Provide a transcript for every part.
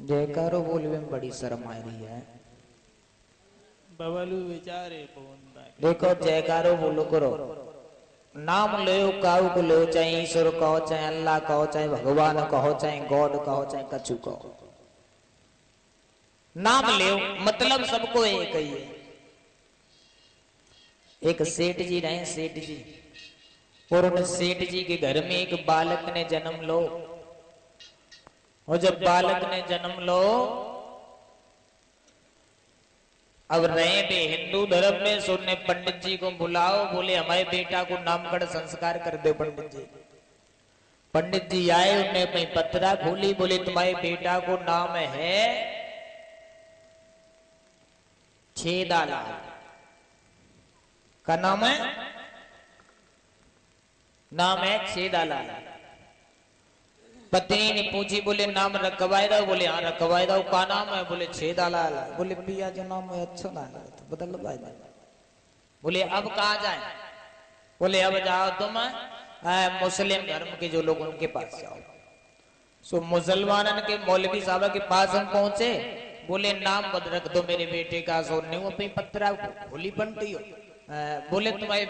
जयकारो बोलवे में बड़ी शर्म आ रही है। बबलू बेचारे देखो जयकारो बोलो करो, नाम लो काऊ को लो, चाहे ईश्वर कहो, चाहे अल्लाह कहो, चाहे भगवान कहो, चाहे गॉड कहो, चाहे कछु कहो, नाम ले मतलब सबको एक ही है। एक सेठ जी रहे, सेठ जी, और उन सेठ जी के घर में एक बालक ने जन्म लो, और जब बालक ने जन्म लो, अब रहे भी हिंदू धर्म में, सुनने पंडित जी को बुलाओ, बोले हमारे बेटा को नामकरण संस्कार कर दो पंडित जी। पंडित जी आए, उन्हें अपनी पत्रा खोली, बोले तुम्हारे बेटा को नाम है छेदालाल। का नाम है? नाम है छेदालाल। पत्नी ने पूछी, बोले नाम रखवाए दो, बोले हाँ रखवाए दो। का नाम है? बोले छेदालाल। बोले पिया जो नाम है अच्छा ना है तो बदल दो। बोले अब कहाँ जाए? बोले अब जाओ तुम मुस्लिम धर्म के जो लोग उनके पास जाओ। सो मुसलमानन के मौलवी साहब के पास हम पहुंचे, बोले नाम बद रख दो मेरे बेटे का। सो नहीं अपनी पत्रा होली बनती हो। बोले तुम्हारे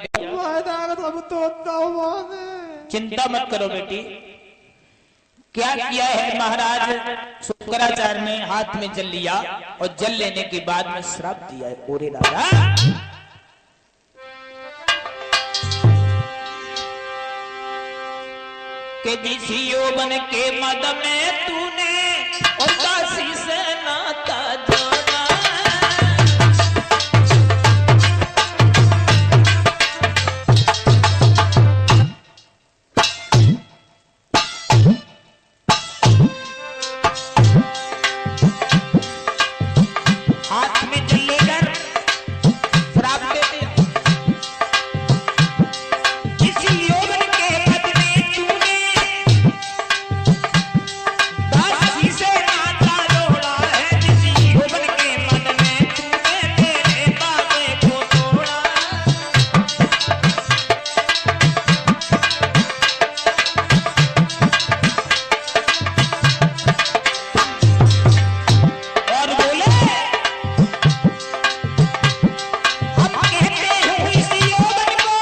चिंता मत करो बेटी। क्या किया है महाराज शुक्राचार्य ने? हाथ में जल लिया और जल लेने के बाद में श्राप दिया है, ओरे राजा के जिस यौवन के मद में तूने और काशी से नाता जोड़ा, हाथ में जल लेकर श्राप दे दिया। किसी यौवन के मद में तूने काशी से नाता जोड़ा है, किसी यौवन के मद में तूने मेरे बाबे को तोड़ा। और बोले हम कहते हैं इस यौवन को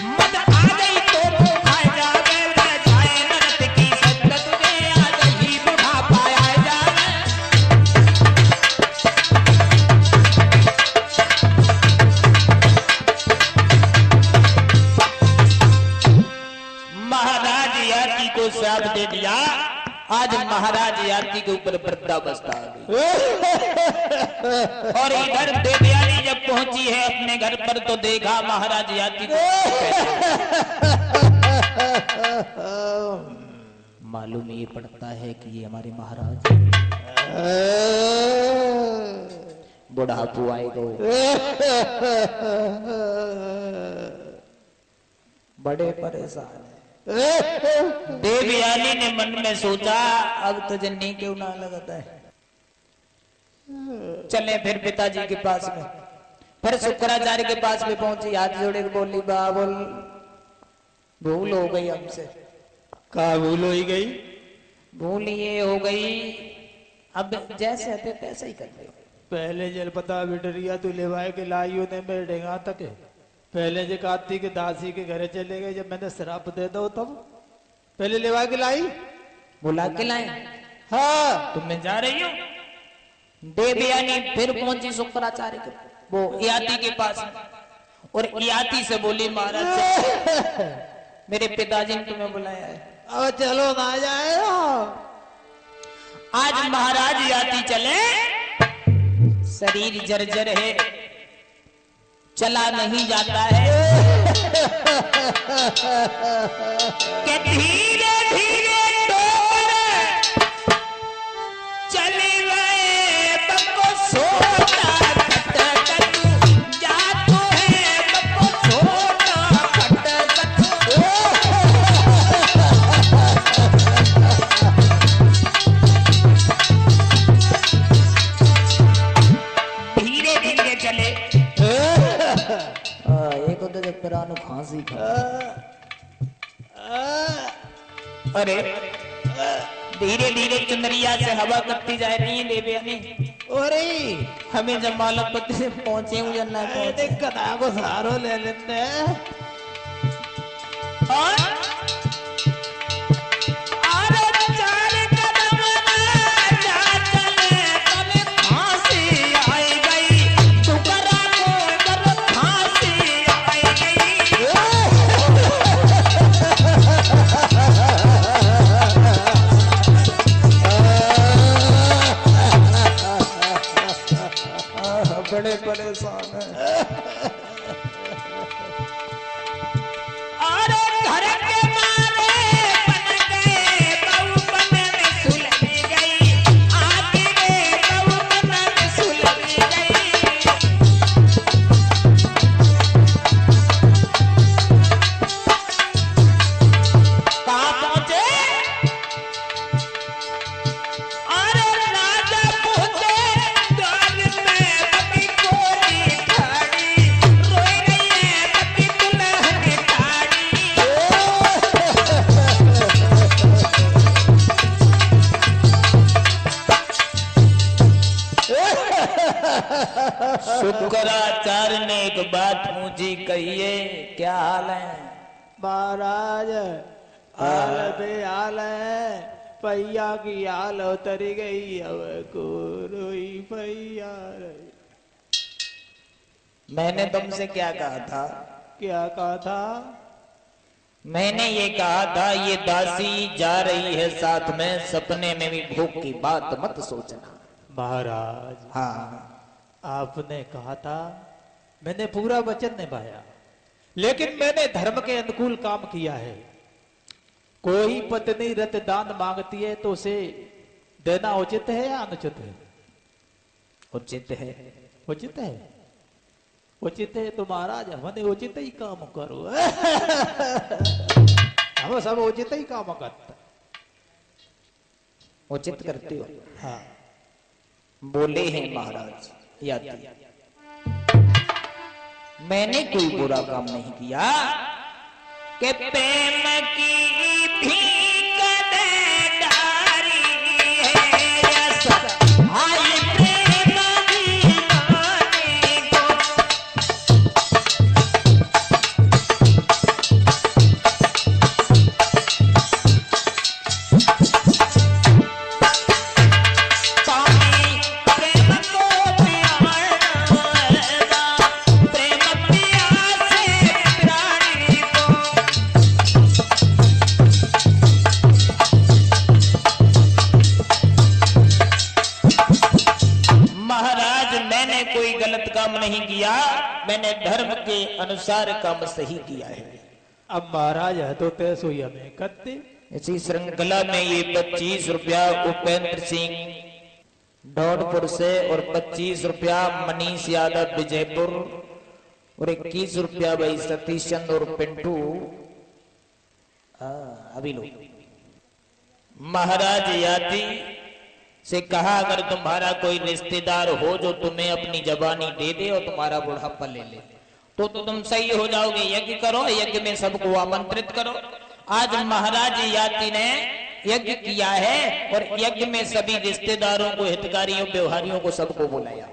मद आ गई तो खा जावे, न जाए नरक की सद्दत तुझे आज ही बुढ़ापा आ जावे। महाराज याती को श्राप दे दिया। आज महाराज याती के ऊपर वृद्धावस्था आ गई। और इधर देवयानी जब पहुंची है अपने घर पर तो देखा महाराज याती को। मालूम ये पड़ता है कि ये हमारे महाराज बुढ़ापू आएगा, बड़े परेशान है। देवयानी ने मन में सोचा अब तो जन्नी क्यों ना लगता है, चले फिर पिताजी के पास में। फिर शुक्राचार्य के पास में पहुंची, हाथ जोड़े बोली बाबुल भूल हो गई हमसे। कहा भूल हो ही गई? भूल ये हो गई अब जैसे थे तैसे ही कर दो। पहले जल पता बिटरिया तू लेवाए के लाइयो ने बैठेगा तक है। पहले जो काती के दासी के घरे चले गए, जब मैंने श्राप दे दो तब पहले लेवा के लाई, बुला के लाए। हाँ तुम मैं जा रही हूँ। देवयानी फिर पहुंची शुक्राचार्य के वो याति के पास और याति से बोली महाराज मेरे पिताजी ने तुम्हें बुलाया है। अब चलो ना जाए। आज महाराज याति चले, शरीर जर्जर है, चला नहीं जाता है कि धीरे धीरे चले गए बप्पो सोता कटकटू जातो है बप्पो सोता कटकटू। धीरे धीरे चले। एक होते जब खांसी खा। अरे धीरे धीरे चुनरिया से हवा करती जा रही है देवे हमें। ओरे हमें जब मालूम पत्ती से पहुंचे हूँ या ना पहुंचे। कदा को सहारो ले लेते और बड़े परेशान है। और घर के मारे बन गए बहू बन में सुलझ गई आगे रे बहू बन में सुलझ गई। कहाँ पहुंचे और राजा पहुंचे द्वार में पति कोरी ठाड़ी रोई रही है पति दुल्हन ठाड़ी। शुक्राचार्य ने एक बात मुझे कहिए, क्या हाल है महाराज? हाल बेहाल है, पैया की हाल उतरी गई, अब को रोई पैया रही। मैंने तुमसे क्या कहा था? क्या कहा था? मैंने ये कहा था ये दासी जा रही है साथ में, सपने में भी भूख की बात मत सोचना। महाराज हाँ आपने कहा था, मैंने पूरा वचन निभाया, लेकिन मैंने धर्म के अनुकूल काम किया है। कोई पत्नी रत दान मांगती है तो उसे देना उचित है या अनुचित है? उचित है। उचित है। उचित है तो महाराज हमने उचित ही काम करो। हम सब उचित ही काम करते। उचित करते हो? हाँ बोले हैं महाराज याद, मैंने कोई बुरा काम नहीं किया कि प्रेम की भीख दे डारी है या सब हाय प्रेम दीवाने को। नहीं किया, मैंने धर्म के अनुसार काम सही किया है। अब महाराज है तो तैसो ही हमें करते। इसी श्रृंखला में ये 25 रुपया उपेंद्र सिंह दौड़पुर से और 25 रुपया मनीष यादव विजयपुर और 21 रुपया भाई सतीश चंद और पिंटू अभी लो। महाराज यादी से कहा अगर तुम्हारा कोई रिश्तेदार हो जो तुम्हें अपनी जबानी दे दे और तुम्हारा बुढ़ापा ले ले तो तुम सही हो जाओगे। यज्ञ करो, यज्ञ में सबको आमंत्रित करो। आज महाराज याति ने यज्ञ किया है और यज्ञ में सभी रिश्तेदारों को, हितकारियों, व्यवहारियों को सबको बुलाया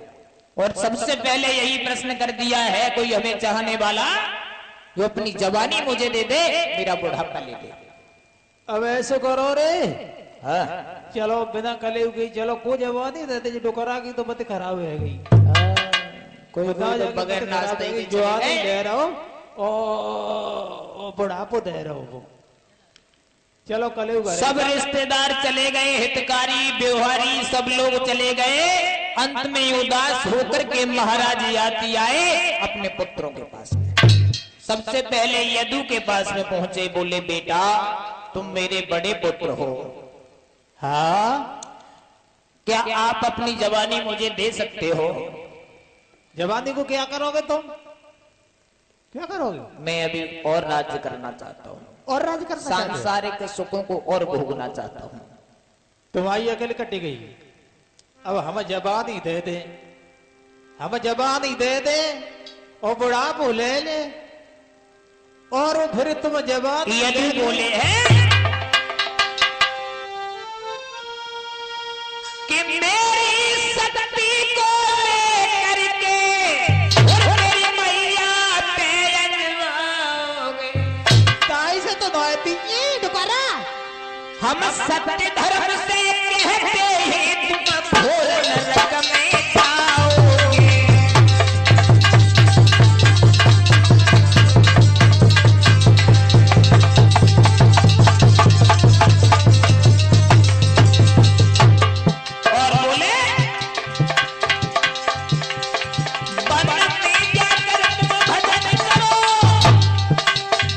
और सबसे पहले यही प्रश्न कर दिया है कोई हमें चाहने वाला जो अपनी जवानी मुझे दे दे, मेरा बुढ़ापा ले दे। अब ऐसे करो रे, हाँ चलो बिना कले गई, चलो को जवानी देते जो डोकरा की तो मत खराब है गई। कोई तो बगैर नाश्ते की जवानी दे रहा हो और बुढ़ापो दे रहा हो। चलो कले सब रिश्तेदार चले गए, हितकारी व्यवहारी सब लोग चले गए। अंत में उदास होकर के महाराज याति आए अपने पुत्रों के पास में। सबसे पहले यदु के पास में पहुंचे, बोले बेटा तुम मेरे बड़े पुत्र हो, हाँ क्या आप अपनी जवानी मुझे दे सकते हो? जवानी को क्या करोगे तुम? क्या करोगे? मैं अभी और राज्य करना चाहता हूँ और राज्य करना, सांसारिक सुखों को और भोगना चाहता हूँ। तुम्हारी अकल कटी गई, अब हम जवानी दे दे, हम जवानी दे दे और बुढ़ापो ले ले और फिर तुम जवानी यदि बोले हैं नहीं दुकारा। हम सत्य धर्म से कहते हैं तुम घोर नरक में जाओगे। और बोले वन में जाकर तुम भजन करो,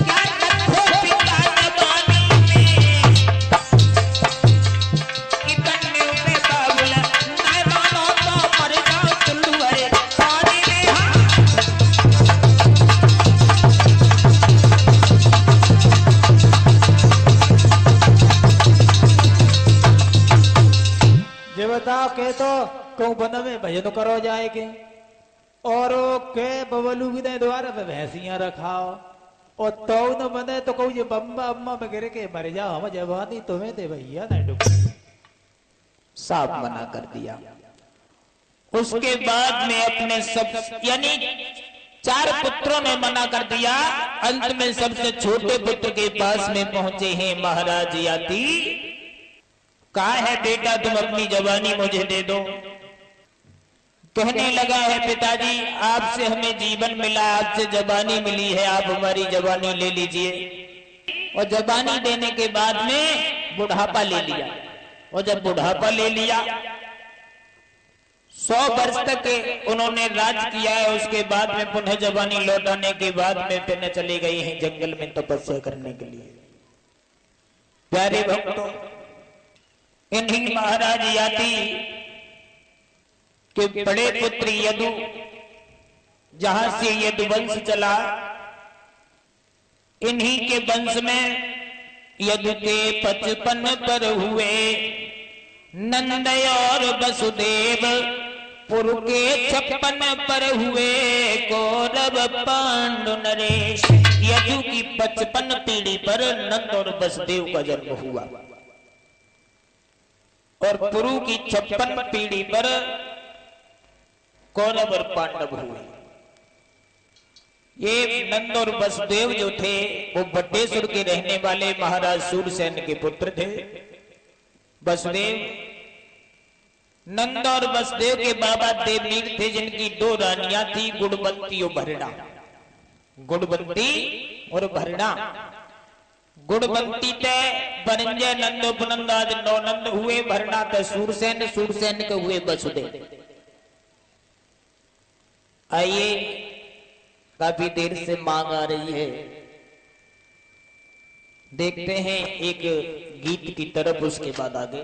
क्या रखो पिता जवानी में, कि कन्ने पे बाबुल नहीं मानो तो मर जाओ चुल्लू है पानी में। हाँ जे बताओ के तो कहूँ बन में भजन करो जाए के, और के बबलू भी द्वारा पे भैंसियां रखाओ, और तो न बने तो कहूँ ये बम्बा अम्मा में गिर के मर जाओ, हम जवानी तुम्हें दे भैया नहीं डूब। साफ मना कर दिया। उसके बाद में अपने सब यानी 4 पुत्रों ने मना कर दिया। अंत में सबसे छोटे पुत्र के पास में पहुंचे हैं महाराज याति। कहा है बेटा तुम अपनी जवानी मुझे दे दो। कहने लगा है पिताजी आपसे हमें जीवन मिला, आपसे जवानी मिली है, आप हमारी जवानी ले लीजिए। और जवानी देने के बाद में बुढ़ापा ले लिया, और जब बुढ़ापा ले लिया 100 वर्ष तक उन्होंने राज किया है। उसके बाद में पुनः जवानी लौटाने के बाद में फिर चले गए हैं जंगल में तपस्या करने के लिए। प्यारे भक्तों, इन्हीं महाराज याति के बड़े पुत्र यदु, जहां से यदुवंश चला, इन्हीं के वंश में यदु के 55 पर हुए नंद और वसुदेव, पुरु के 56 पर हुए कौरव पांडु नरेश। यदु की 55 पीढ़ी पर नंद और वसुदेव का जन्म हुआ, और पुरु की 56 पीढ़ी पर कौरव और पांडव हुए। ये नंद और वसुदेव जो थे वो बड्डेसुर के रहने वाले महाराज सूरसेन के पुत्र थे। वसुदेव, नंद और वसुदेव के बाबा देवनील थे, जिनकी 2 रानियां थी, गुणवंती और भरणा। गुणवंती और भरणा। गुणवंती ते बनंजय नंद उपनंद आदि 9 नंद हुए, भरणा ते सूरसेन, सूरसेन के हुए वसुदेव। आइए, काफी देर से मांग आ रही है, देखते हैं एक गीत की तरफ, उसके बाद आगे।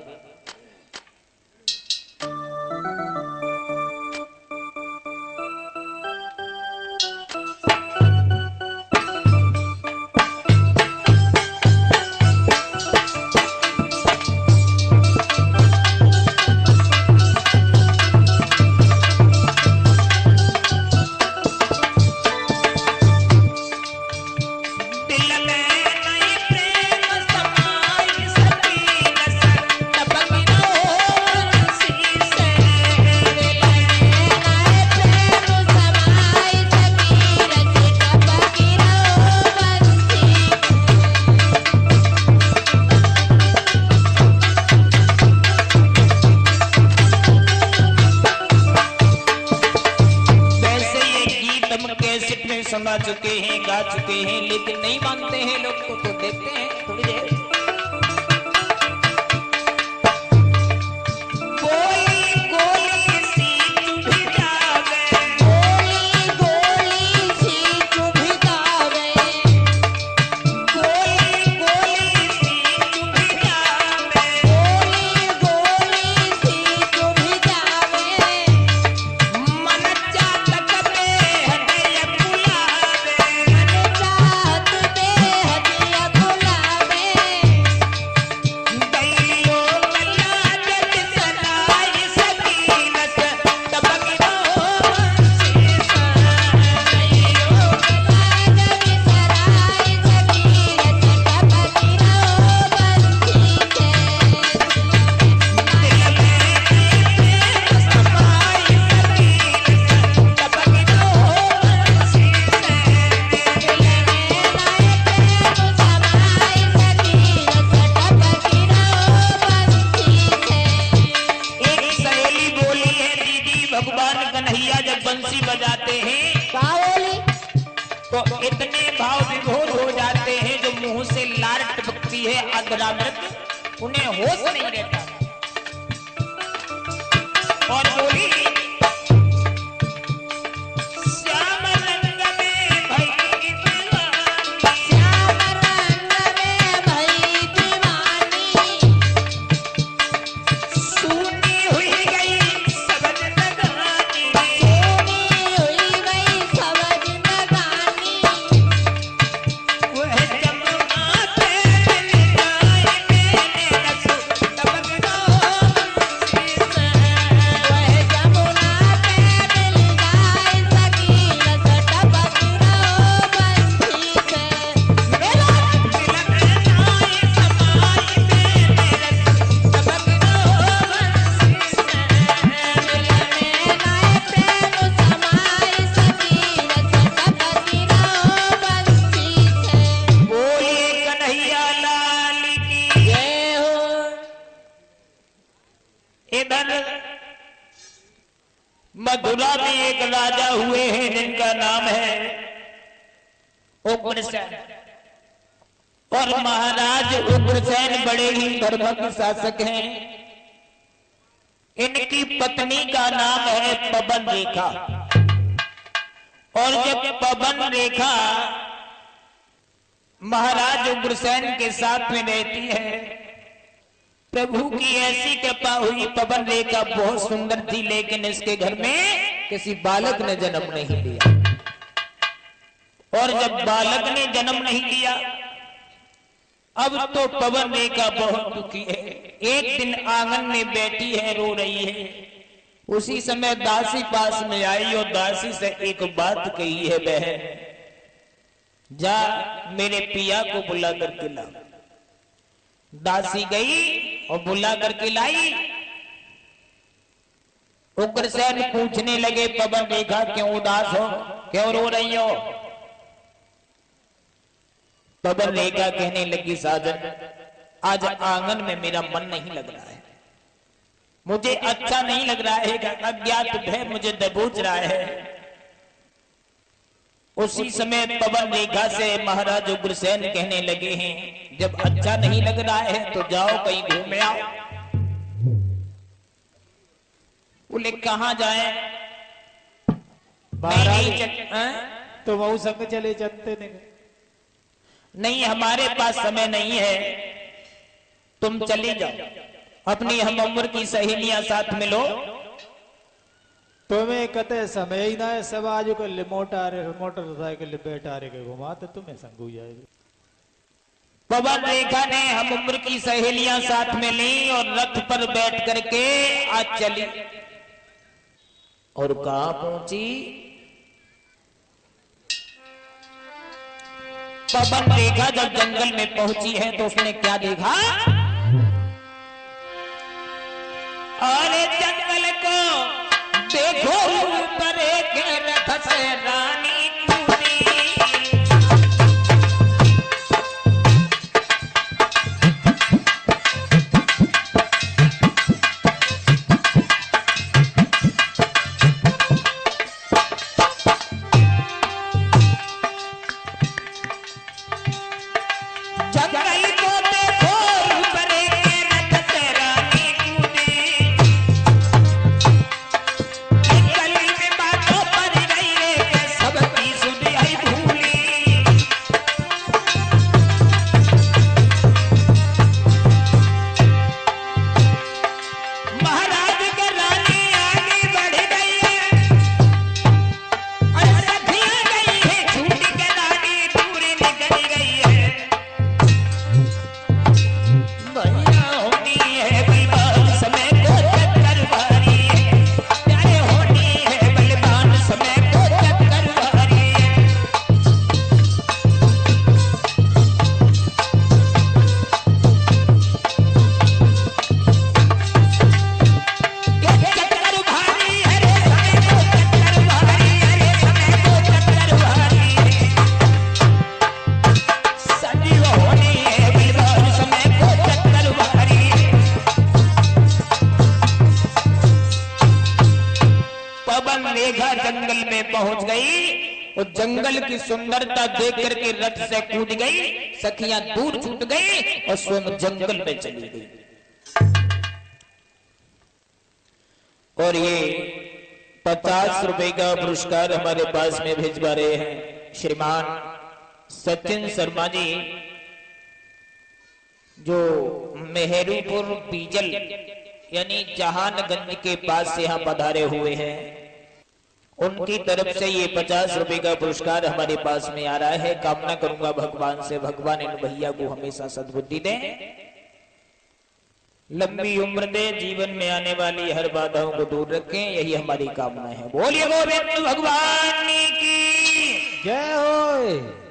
सुना चुके हैं, गा चुके हैं, लेकिन नहीं मानते हैं लोग तो देखते हैं थोड़ी देर। मन चाहत दे हदिया बुला अधरा मृत उन्हें होश नहीं रहता। और बोली श्याम रंग में भई दीवानी, श्याम रंग में भई दीवानी, सूनी हुई गई सबज लगानी, सोनी हुई गई सबज नगानी, वह जमुना पे मिल जाए मेरे रस टपक दो बंसी से। वह जमुना पे मिल जाए सखी रस टपक रहो बंसी से। मेरा मिलन नाय समाई मेरे रस टपक दो बंसी से। मिलन नाय प्रेम समाए सखी रस टपक रहो बंसी से। बोलिए कन्हैया लाल की जय हो। इधर मथुरा में एक राजा हुए हैं जिनका नाम है उग्रसेन। और महाराज उग्रसेन बड़े ही धर्मक शासक हैं। इनकी पत्नी का नाम है पवन रेखा। और जब पवन रेखा महाराज उग्रसेन के साथ में रहती है, प्रभु की ऐसी कृपा हुई, पवन रेखा बहुत सुंदर थी, लेकिन इसके घर में किसी बालक ने जन्म नहीं लिया। और जब बालक ने जन्म नहीं लिया, अब तो पवन रेखा बहुत दुखी है। एक दिन आंगन में बैठी है, रो रही है। उसी समय दासी पास में आई और दासी से एक बात कही है, बहन जा मेरे पिया को बुला करके ला। दासी गई और बुला करके लाई। उग्रसेन पूछने लगे, पवन रेखा क्यों उदास हो, क्यों रो रही हो? पवन रेखा कहने लगी, साजन आज आंगन में मेरा मन नहीं लग रहा है, मुझे अच्छा नहीं लग रहा है, अज्ञात भय मुझे दबोच रहा है। उसी समय पवन रेखा से महाराज उग्रसेन कहने लगे हैं, जब अच्छा नहीं लग रहा है तो जाओ कहीं घूम आओ। बोले कहां जाए? महाराज तो वह संग चले चलते नहीं, हमारे पास समय नहीं है, तुम चली जाओ, अपनी हम उम्र की सहेलियां साथ मिलो। तुम्हें कते समय ही ना है, सब आज कल मोटरसाइकिल बैठा रे के घुमा तो तुम्हें संगू जाएगी। पवन रेखा ने हम उम्र की सहेलियां साथ में ली और रथ पर बैठ करके आज चली। और कहां पहुंची? पवन रेखा जब जंगल में पहुंची है तो उसने क्या देखा? अरे जंगल को देखो, ऊपर एक रथ से रानी कूदी। जंगल को देखो, ऊपर एक रथ से रानी कूदी। गली में बातों पर गई रे, सब और जंगल की सुंदरता देख करके रथ से कूद गई, सखियां दूर छूट गई और स्वयं जंगल में चली गई। और ये 50 रुपए का पुरस्कार हमारे पास में भिजवा रहे हैं श्रीमान सचिन शर्मा जी, जो मेहरूपुर बीजल यानी जहानगंज के पास से यहाँ पधारे हुए हैं। उनकी तरफ से ये 50 रुपए का पुरस्कार हमारे पास में आ रहा है। कामना करूंगा भगवान से, भगवान इन भैया को हमेशा सद्बुद्धि दे, लंबी उम्र दे, जीवन में आने वाली हर बाधाओं को दूर रखें, यही हमारी कामना है। बोलिए गोविंद भगवान की जय हो।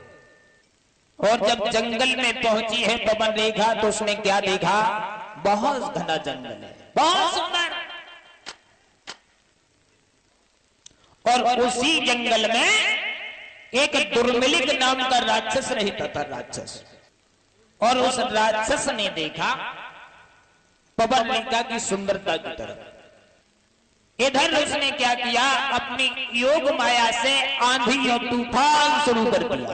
और जब जंगल में पहुंची है पवन रेखा तो उसने क्या देखा? बहुत घना जंगल है, बहुत सुंदर। और उसी जंगल में एक दुर्मिलिक नाम का राक्षस रहता था, राक्षस। और उस राक्षस ने देखा पवन रेखा की सुंदरता की तरफ। इधर उसने क्या किया? अपनी योग माया से आंधी और तूफान शुरू कर दिया।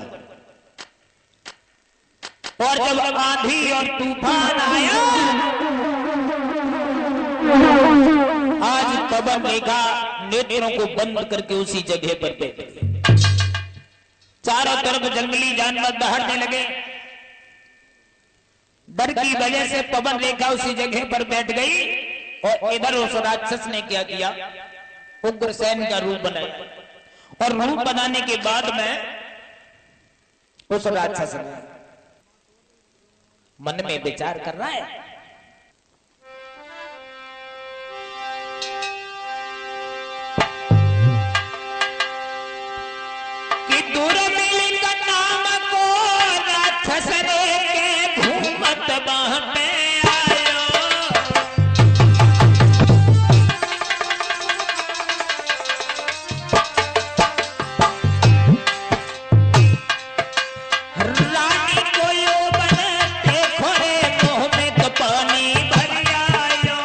और जब आंधी और तूफान आया, आज पवन रेखा नेत्रों को बंद करके उसी जगह पर बैठ गई। चारों तरफ जंगली जानवर दहाड़ने लगे। डर की वजह से पवन रेखा उसी जगह पर बैठ गई। और इधर उस राक्षस ने क्या किया? उग्रसेन का रूप बनाया। और रूप बनाने के बाद में उस राक्षस ने मन में विचार कर रहा है, कि दुर्मिलिक नाम को राक्षस रे के घूमत बाटे आयो। रानी को यो बनते खोरे मुंह में तो पानी भर आयो।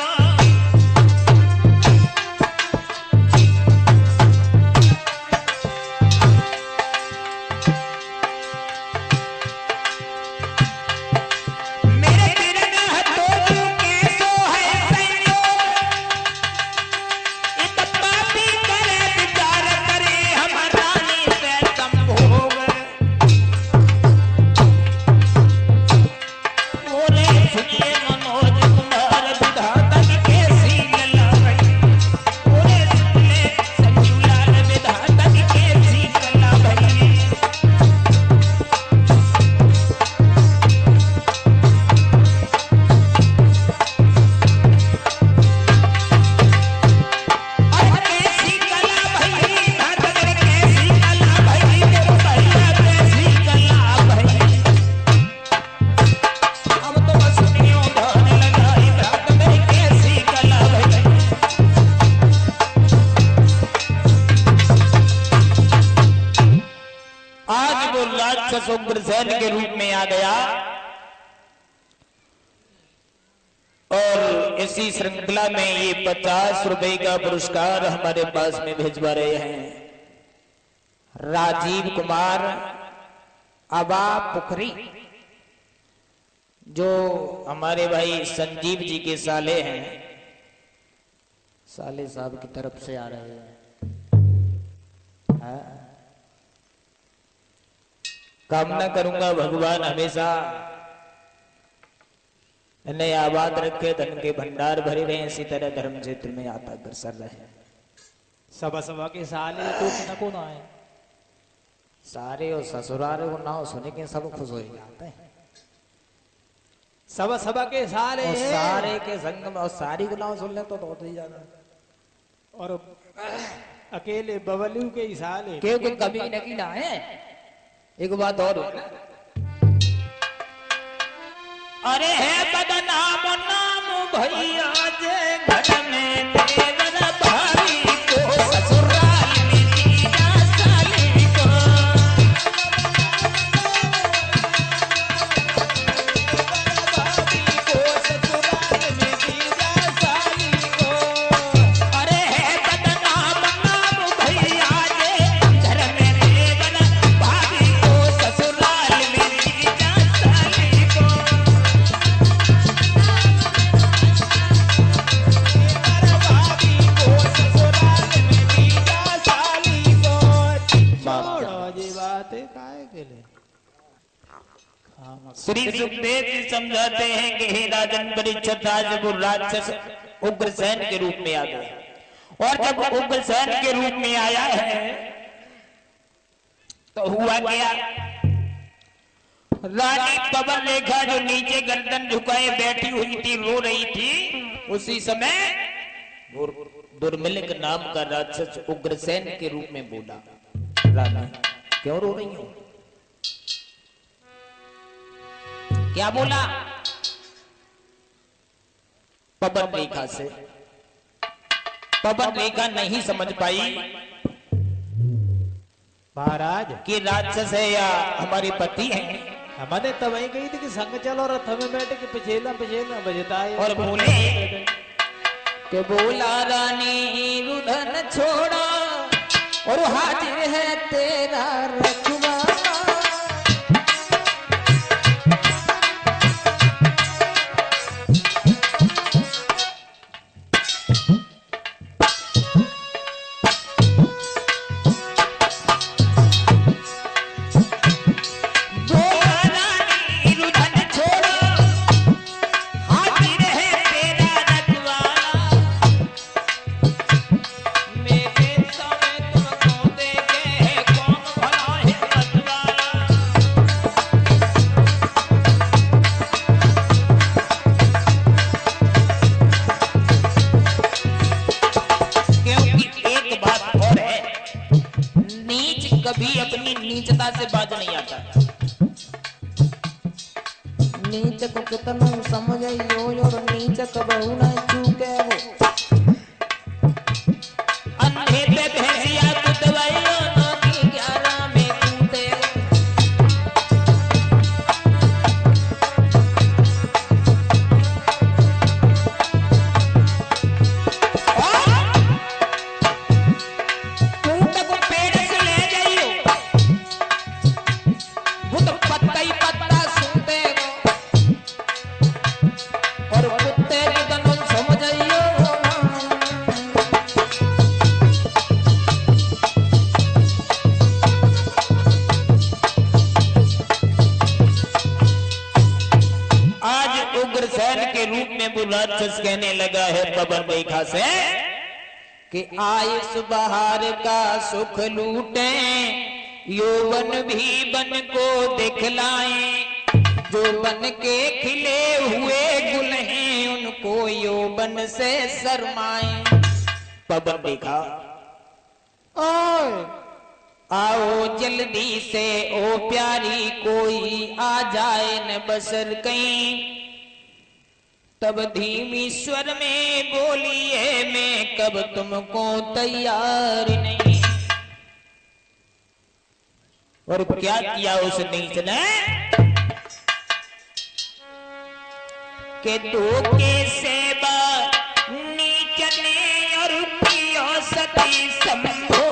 मेरे बिरन हथोड़ू कैसो है संयोग, इत पापी करे विचार करे हम रानी से संभोग। मोरे सुनिए मनोज कुमार विधाता की कैसी कला भई। मोरे सुनिए संजूलाल विधाता की कैसी कला भई। और कैसी कला भई, धातर कैसी कला भई, तेरे भैया कैसी कला भई। अब तो बस सुनियो गाने लगाई, धातर कैसी कला भई। आज वो राक्षस उग्रसेन के रूप में आ गया। और इसी श्रृंखला में ये 50 रुपए का पुरस्कार हमारे पास में भिजवा रहे हैं राजीव कुमार अबा पुखरी, जो हमारे भाई संजीव जी के साले हैं। साले साहब की तरफ से आ रहे हैं। हाँ? कामना करूंगा भगवान हमेशा इन्हें आबाद रखे, धन के भंडार भरे रहे, इसी तरह धर्म क्षेत्र में आता अग्रसर रहे। सभा सभा के साले तो न को ना आए। सारे और ससुरारे को नाम सुने के सब खुश हो जाते हैं। सभा सभा के साले और सारे के संग में और सारी को नाम सुन ले तो बहुत ही ज्यादा। और अकेले बबलू के ही साले। क्योंकि कभी नहीं ना है। एक बात और, अरे है बदनाम नाम भैया जे घर में देवर भाई को ससुराल में जीजा साली को। अरे है बदनाम नाम भैया जे घर में देवर हाँ, श्री सुखदेव जी समझाते हैं कि हे राजन परीक्षित, आज वो राक्षस उग्रसेन के रूप में आ गया। और जब उग्रसेन के रूप में आया है तो हुआ क्या, रानी पवन रेखा जो नीचे गर्दन झुकाए बैठी हुई थी, रो रही थी, उसी समय दुर्मिलिक नाम का राक्षस उग्रसेन के रूप में बोला, रानी क्यों रो रही हो? क्या बोला? पवन रेखा से। पवन रेखा नहीं समझ पाई महाराज कि राक्षस है या हमारे पति है, हमने तब वही कही थी कि संग चलो रथ में बैठ के पिछेला पिछेला बजता है। और बोले कि बोला रानी रुधन छोड़ा और हाजिर है तेरा रखवाला। कभी अपनी नीचता से बाज नहीं आता। नीच को कितना समझियो और नीच कबहू न चूके वो, अंधे पे भैंसिया कुतवाइयो ना की 11 में कूदे। राक्षस कहने लगा है पवन रेखा से कि आयुष बहार का सुख लूटे, यौवन भी बन को दिखलाएं, जो बन के खिले हुए गुल हैं उनको यौवन से शर्माएं। पवन रेखा आओ जल्दी से ओ प्यारी, कोई आ जाए न बसर कहीं। तब धीमी स्वर में बोली है मैं कब तुमको तैयार नहीं। और क्या किया उस नीच ने कि धोखे से नीच ने और पियो सती संभो।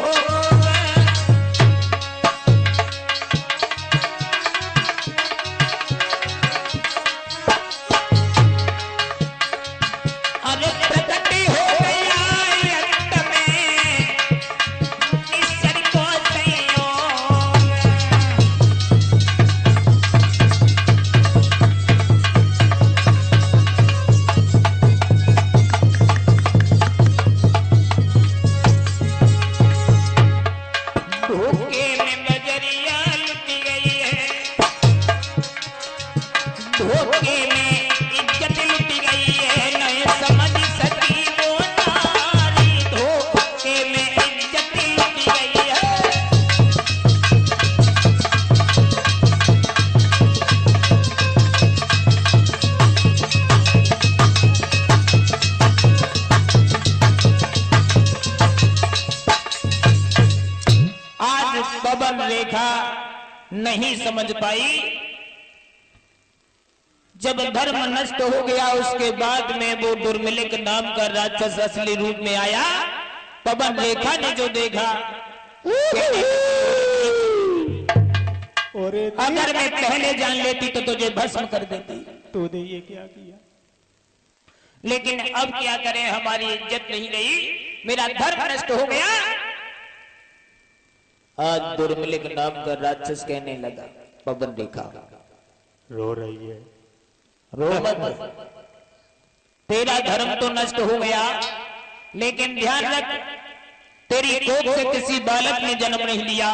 नहीं समझ पाई। जब धर्म नष्ट हो गया उसके बाद में वो दुर्मिलिक नाम का राक्षस असली रूप में आया। पवन रेखा ने जो देखा, अगर मैं पहले जान लेती तो तुझे भस्म कर देती। तूने ये क्या किया? लेकिन अब क्या करें, हमारी इज्जत नहीं रही, मेरा धर्म नष्ट हो गया। आज दुर्मिलिक नाम का राक्षस कहने लगा, पवन रेखा रो रही है। रो मत, तेरा धर्म तो नष्ट हो गया, लेकिन ध्यान रख, तेरी कोख से किसी बालक ने जन्म नहीं लिया,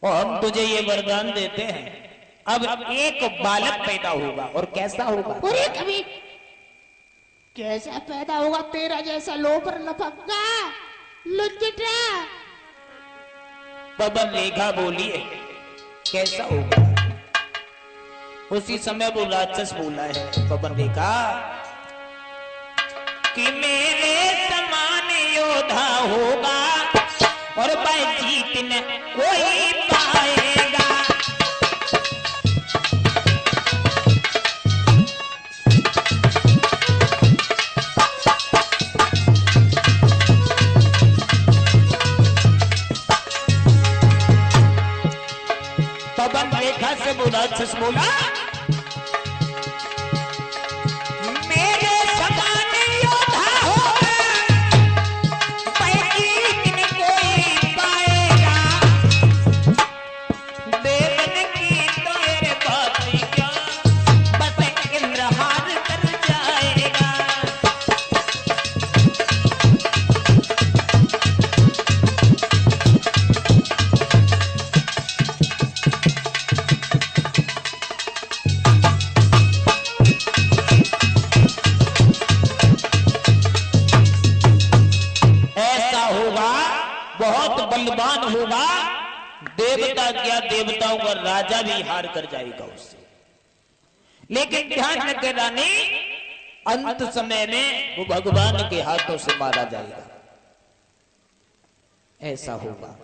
और हम तुझे ये वरदान देते हैं, अब एक बालक पैदा होगा। और कैसा होगा? अरे कभी कैसा पैदा होगा? तेरा जैसा लोपर लपका लुच्चटा। पवन रेखा बोली है, कैसा होगा? उसी समय वो राक्षस बोला है पवन रेखा कि मेरे समान योद्धा होगा और भाई जीत न कोई पाएगा। पवन रेखा से वो राक्षस बोला, मेरे समान योद्धा होगा, पैकी दिन कोई पाएगा। देवन की तो मेरे बात क्या, बस इंद्रहार कर जाएगा। बहुत बलवान होगा, देवता क्या, देवताओं का राजा भी हार कर जाएगा उससे। लेकिन ध्यान रखे रानी, अंत समय में वो भगवान के हाथों से मारा जाएगा, ऐसा होगा।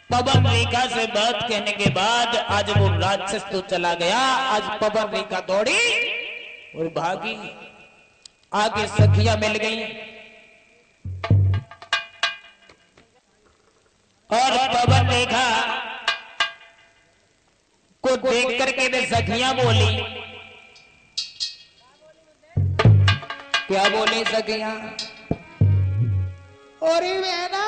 पवन रेखा से बात कहने के बाद आज वो राक्षस तो चला गया। आज पवन रेखा दौड़ी और भागी, आगे सखियां मिल गई और पवन रेखा को देख करके वे सखियां बोली। क्या बोली सखियां? और बहना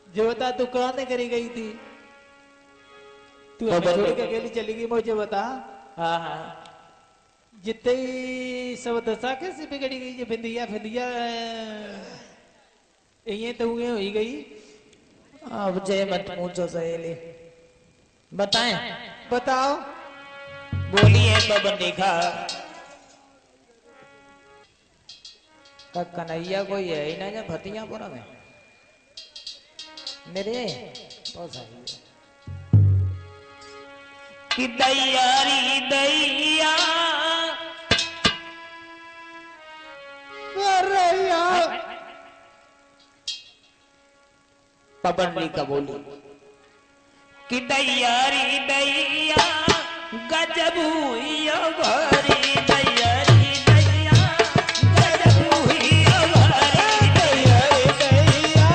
जो बता, तू कहाँ करी गई थी? तू हमें छोड़ के अकेली चली गई, मुझे बता। हाँ हाँ, जितने ही सब दशा कैसे बिगड़ी गई? जो फिंदिया फिंदिया ये तो हुए ही गई। अब जय मत पूछो सहेली, बताएं? बताओ। बोलिए पवन रेखा। का कन्हैया कोई है ही ना या भतियापुरा में मेरे कि दैयारी दैया पवन रेखा बोली कि दैयारी दैया गजब हुई भरी, दैयारी दैया गजब हुई भरी, दैयारी दैया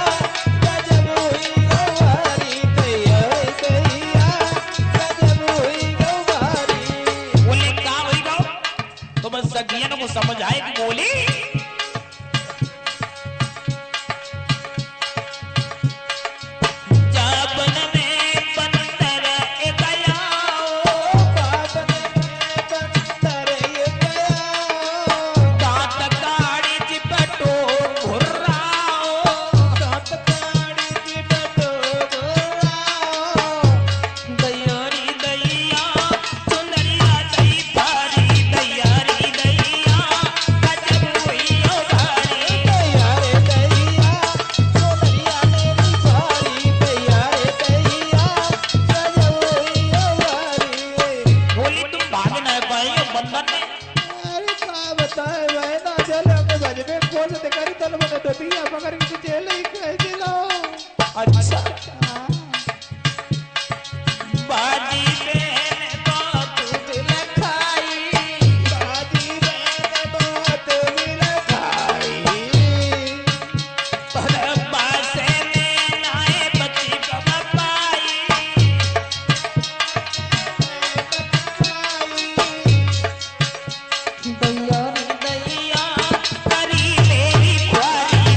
गजब हुई भरी, दैयारी दैया गजब हुई भरी। बोले क्या हुई गो? तो बस सखियन को समझ आए कि बोली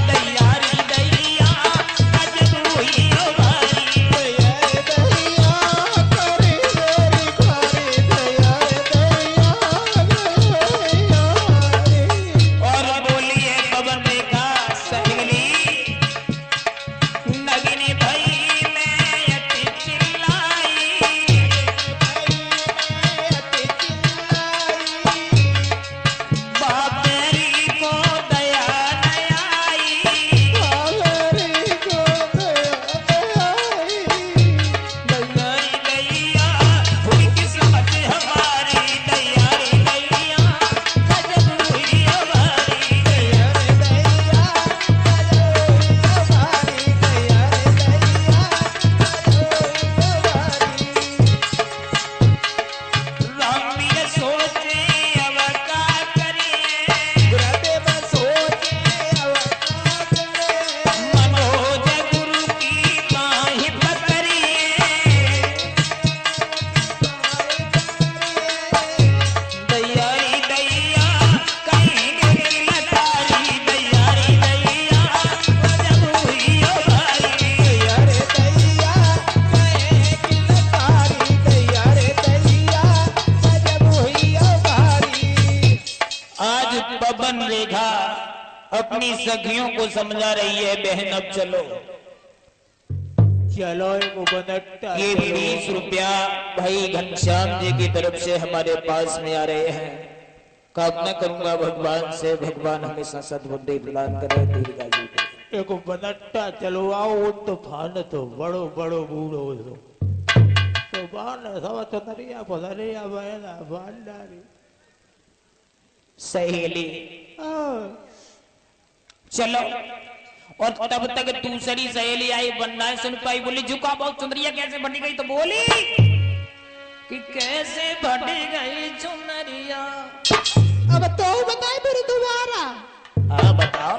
दैयारी पवन रेखा अपनी सखियों को समझा रही है, बहन अब चलो चलो एक बनट्टा ये 20 रुपया भाई घनश्याम जी की तरफ से हमारे पास में आ रहे हैं। कामना करूंगा भगवान से, भगवान हमेशा सद्बुद्धि प्रदान करे, दीर्घायु दे। एक बनट्टा चलो आओ तो फान तो बड़ो बड़ो बूढ़ो तो बाण सवा चंदरिया पधरिया बहना भांडारी सहेली चलो। और तब तक दूसरी सहेली आई, बनना सुन पाई, बोली झुका बहुत चुनरिया कैसे बटी गई, तो बोली कि कैसे बटी गई चुनरिया। अब तो बताए फिर दोबारा। हाँ बताओ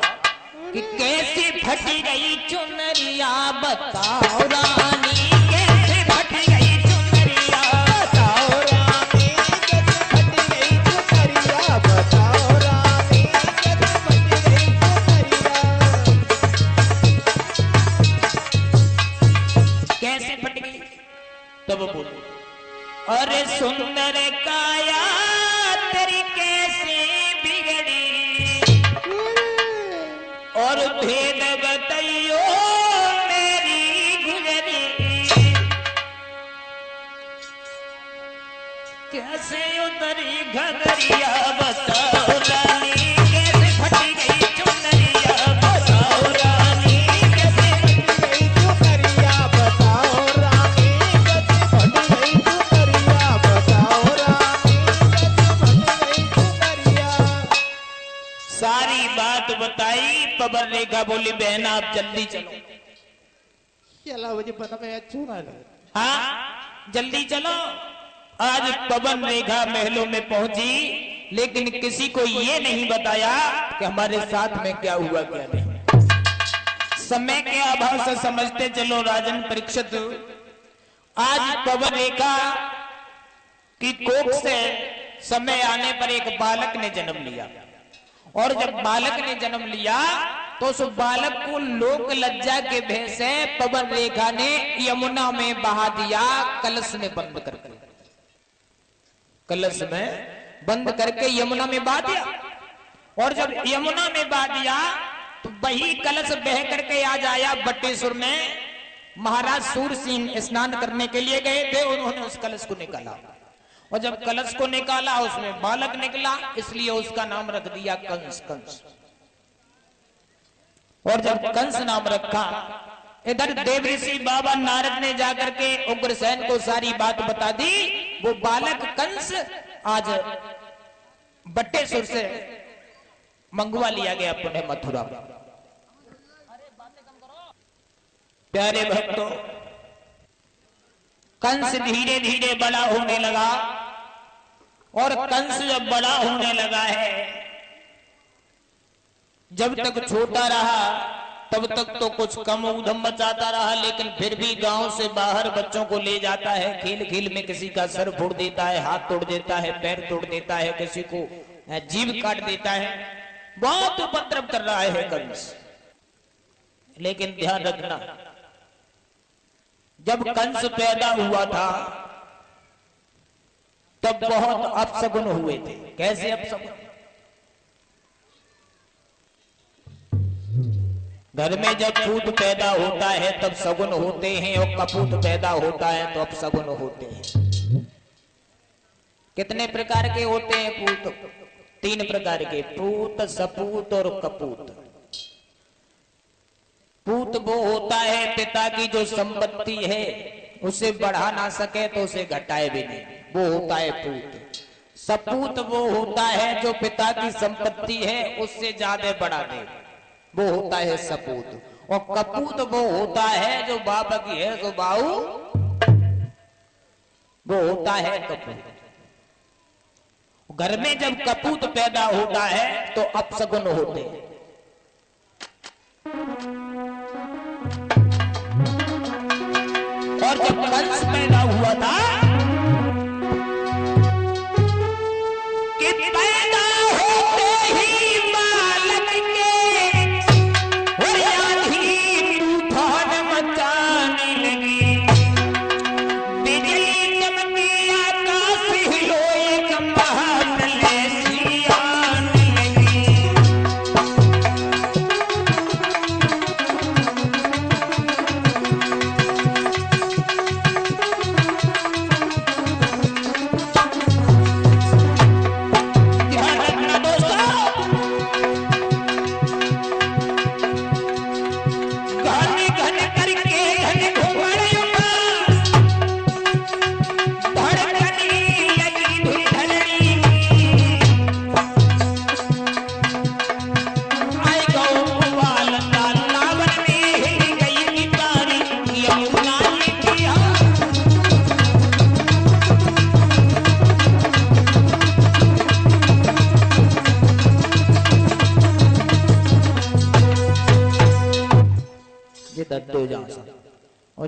कि कैसे फटी गई चुनरिया, बताओ रानी कैसे फटी गई चुनरिया, बताओ रानी कैसे फटी गई चुनरिया, बताओ रानी कैसे फटी गई चुनरिया। कैसे फट गई तब बोलो, अरे सुंदर काया तेरी कैसे बिगड़ी, और भेद बताइयो मेरी गुजरी, कैसे उतरी घगरिया, बताओ रानी कैसे फटी गई चुनरिया, बताओ रानी कैसे फटी गई चुनरिया, बताओ रानी कैसे फटी गई चुनरिया, बताओ रानी कैसे फटी गई चुनरिया। सारी बात बताई, पवन रेखा बोली बहन आप जल्दी चलो। चला मुझे बन में अच्छू ना लगे। हाँ जल्दी चलो। आज पवन रेखा महलों में पहुंची, लेकिन किसी को ये नहीं बताया कि हमारे साथ में क्या हुआ क्या नहीं। समय के अभाव से समझते चलो राजन परीक्षित, आज पवन रेखा की कोख से समय आने पर एक बालक ने जन्म लिया, और जब बालक ने जन्म लिया तो उस बालक को लोक लज्जा के भय से पवन रेखा ने यमुना में बहा दिया, कलश में बंद करके, कलश में बंद करके यमुना में बहा दिया। और जब यमुना में बहा दिया तो वही कलश बह करके आज आया बटेश्वर में। महाराज सूरसिंह स्नान करने के लिए गए थे, उन्होंने उस कलश को निकाला, और जब कलश को निकाला उसमें बालक निकला, इसलिए उसका नाम रख दिया कंस। कंस और जब कंस नाम रखा, इधर देवऋषि बाबा नारद ने जाकर के उग्रसेन को सारी बात बता दी। वो बालक कंस आज बट्टेश्वर से मंगवा लिया गया अपने मथुरा में। प्यारे भक्तों, कंस धीरे धीरे बड़ा होने लगा, और कंस जब बड़ा होने लगा है, जब तक छोटा रहा तब तक तो कुछ कम उधम मचाता रहा, लेकिन फिर भी गांव से बाहर बच्चों को ले जाता है, खेल खेल में किसी का सर फोड़ देता है, हाथ तोड़ देता है, पैर तोड़ देता है, किसी को जीभ काट देता है, बहुत उपद्रव कर रहा है कंस। लेकिन ध्यान रखना, जब कंस पैदा हुआ था तब बहुत अपशगुन हुए थे। कैसे अपशगुन? घर में जब पूत पैदा होता है तब सगुन होते हैं, और कपूत पैदा होता है तो अपशगुन होते हैं। कितने प्रकार के होते हैं पूत? 3 प्रकार के, पूत, सपूत और कपूत। पूत वो होता है पिता की जो संपत्ति है उसे बढ़ा ना सके तो उसे घटाए भी नहीं, वो होता है पूत। सपूत वो होता है जो पिता की संपत्ति है उससे ज्यादा बढ़ा दे, वो होता है सपूत। और कपूत वो होता है जो बाबा की है तो बाऊ, वो होता है कपूत। घर में जब कपूत पैदा होता है तो अपशगुन होते हैं। और जब कंस पैदा हुआ था कि पैदा होते ही बालक के तूफान मचाने लगी, बिजली चमकी आकाश हिलोए, महाप्रलय सी आने लगी।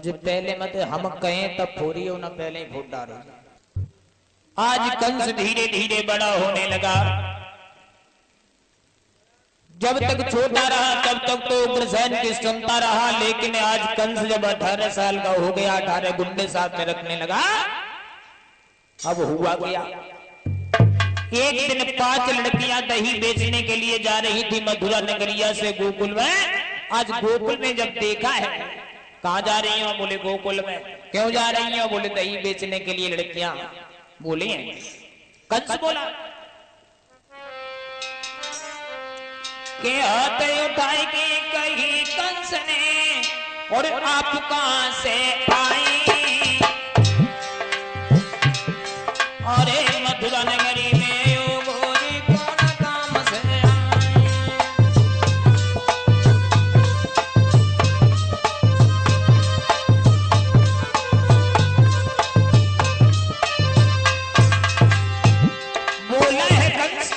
मुझे पहले मत हम कहें तब फोरी हो ना पहले ही फूट डालो। आज कंस धीरे धीरे बड़ा होने लगा। जब तक छोटा रहा तब तक तो उग्रसेन की सुनता रहा, लेकिन आज कंस जब 18 साल का हो गया, 18 गुंडे साथ में रखने लगा। अब हुआ गया, एक दिन 5 लड़कियां दही बेचने के लिए जा रही थी मथुरा नगरिया से गोकुल में। आज गोकुल में जब देखा है, कहा जा रही हो? बोले गोकुल में। क्यों जा रही हो? बोले दही बेचने के लिए लड़कियां बोली हैं। कंस बोला के हाथ उठाए के कही कंस ने, और आप कहां से आई? अरे मथुरा नगरी में यो गोरी कौन काम से आई? बोला है कंस,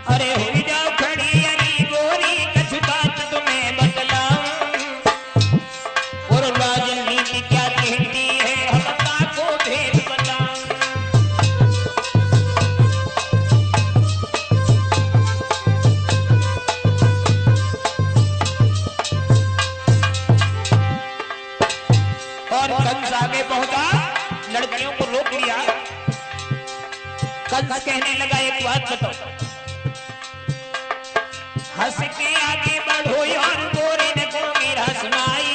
अरे हो जाओ खड़ी अरी गोरी, कछ बात तुम्हें बतलाऊं, और राजनीति क्या कहती है हमता को भेद बताऊं। और कंस आगे पहुंचा, लड़कियों को रोक लिया। कंस कहने लगा एक बात बताओ, हंस के आगे बढ़ो और गोरे ने को मेरा सुनाई,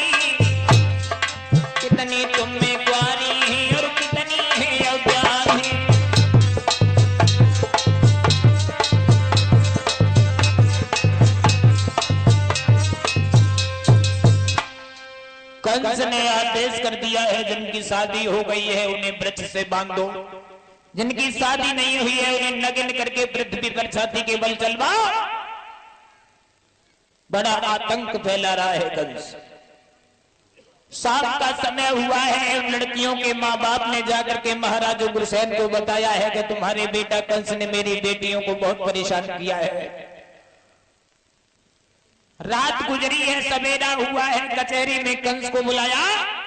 कितनी तुम में कुआरी है और कितनी है अज्ञानी। कंस ने आदेश कर दिया है, जिनकी शादी हो गई है उन्हें वृक्ष से बांधो, जिनकी शादी नहीं हुई है उन्हें नग्न करके पृथ्वी पर छाती के बल चलवाओ। बड़ा आतंक फैला रहा है कंस। शाम का समय हुआ है, उन लड़कियों के माँ बाप ने जाकर के महाराज उग्रसेन को बताया है कि तुम्हारे बेटा कंस ने मेरी बेटियों को बहुत परेशान किया है। रात गुजरी है, सवेरा हुआ है, कचहरी में कंस को बुलाया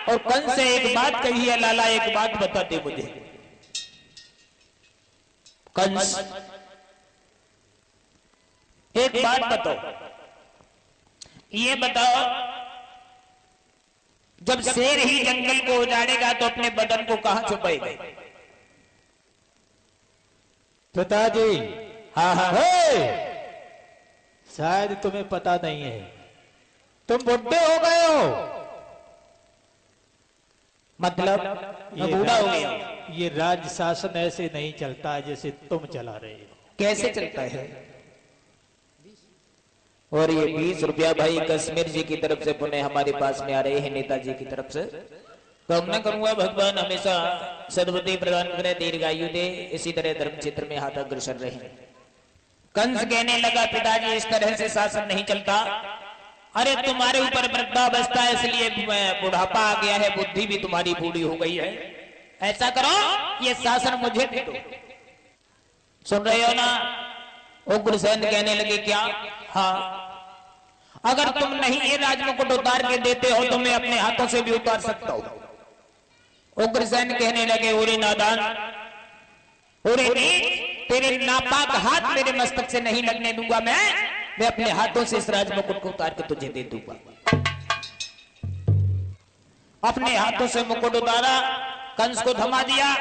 और कंस से एक बात कही है, लाला एक बात बताते मुझे। कंस एक बात बताओ, ये बताओ, जब शेर ही जंगल को उजाड़ेगा तो अपने बदन को कहां छुपाएगा? पिताजी, हाँ हाँ शायद तुम्हें पता नहीं है, तुम बुढ़े हो गए हो। मतलब मैं बूढ़ा हो गया? ये राज्य शासन ऐसे नहीं चलता है जैसे तुम चला रहे हो। कैसे चलता है? और ये 20 रुपया भाई कश्मीर जी की तरफ से पुनः हमारे पास में आ रहे हैं, नेताजी की तरफ से। कामना करूंगा भगवान हमेशा सद्बुद्धि प्रदान करे, दीर्घायु दे, इसी तरह धर्म क्षेत्र में हाथ अग्रसर रहे। कंस कहने लगा पिताजी इस तरह से शासन नहीं चलता। अरे तुम्हारे ऊपर वृद्धावस्था है इसलिए बुढ़ापा आ गया है, बुद्धि भी तुम्हारी बूढ़ी हो गई है। ऐसा करो ये शासन मुझे दे दो। सुन रहे हो ना? उग्रसेन कहने लगे क्या? हाँ, अगर तुम नहीं ये राजमुकुट उतार के देते हो तो मैं अपने हाथों से भी उतार सकता हूं। उग्रसेन कहने लगे ओरे नादान, ओरे तेरे नापाक हाथ मेरे मस्तक से नहीं लगने दूंगा। मैं अपने हाथों से इस राजमुकुट को उतार के तुझे दे दूंगा। अपने हाथों से मुकुट उतारा, कंस को थमा दिया।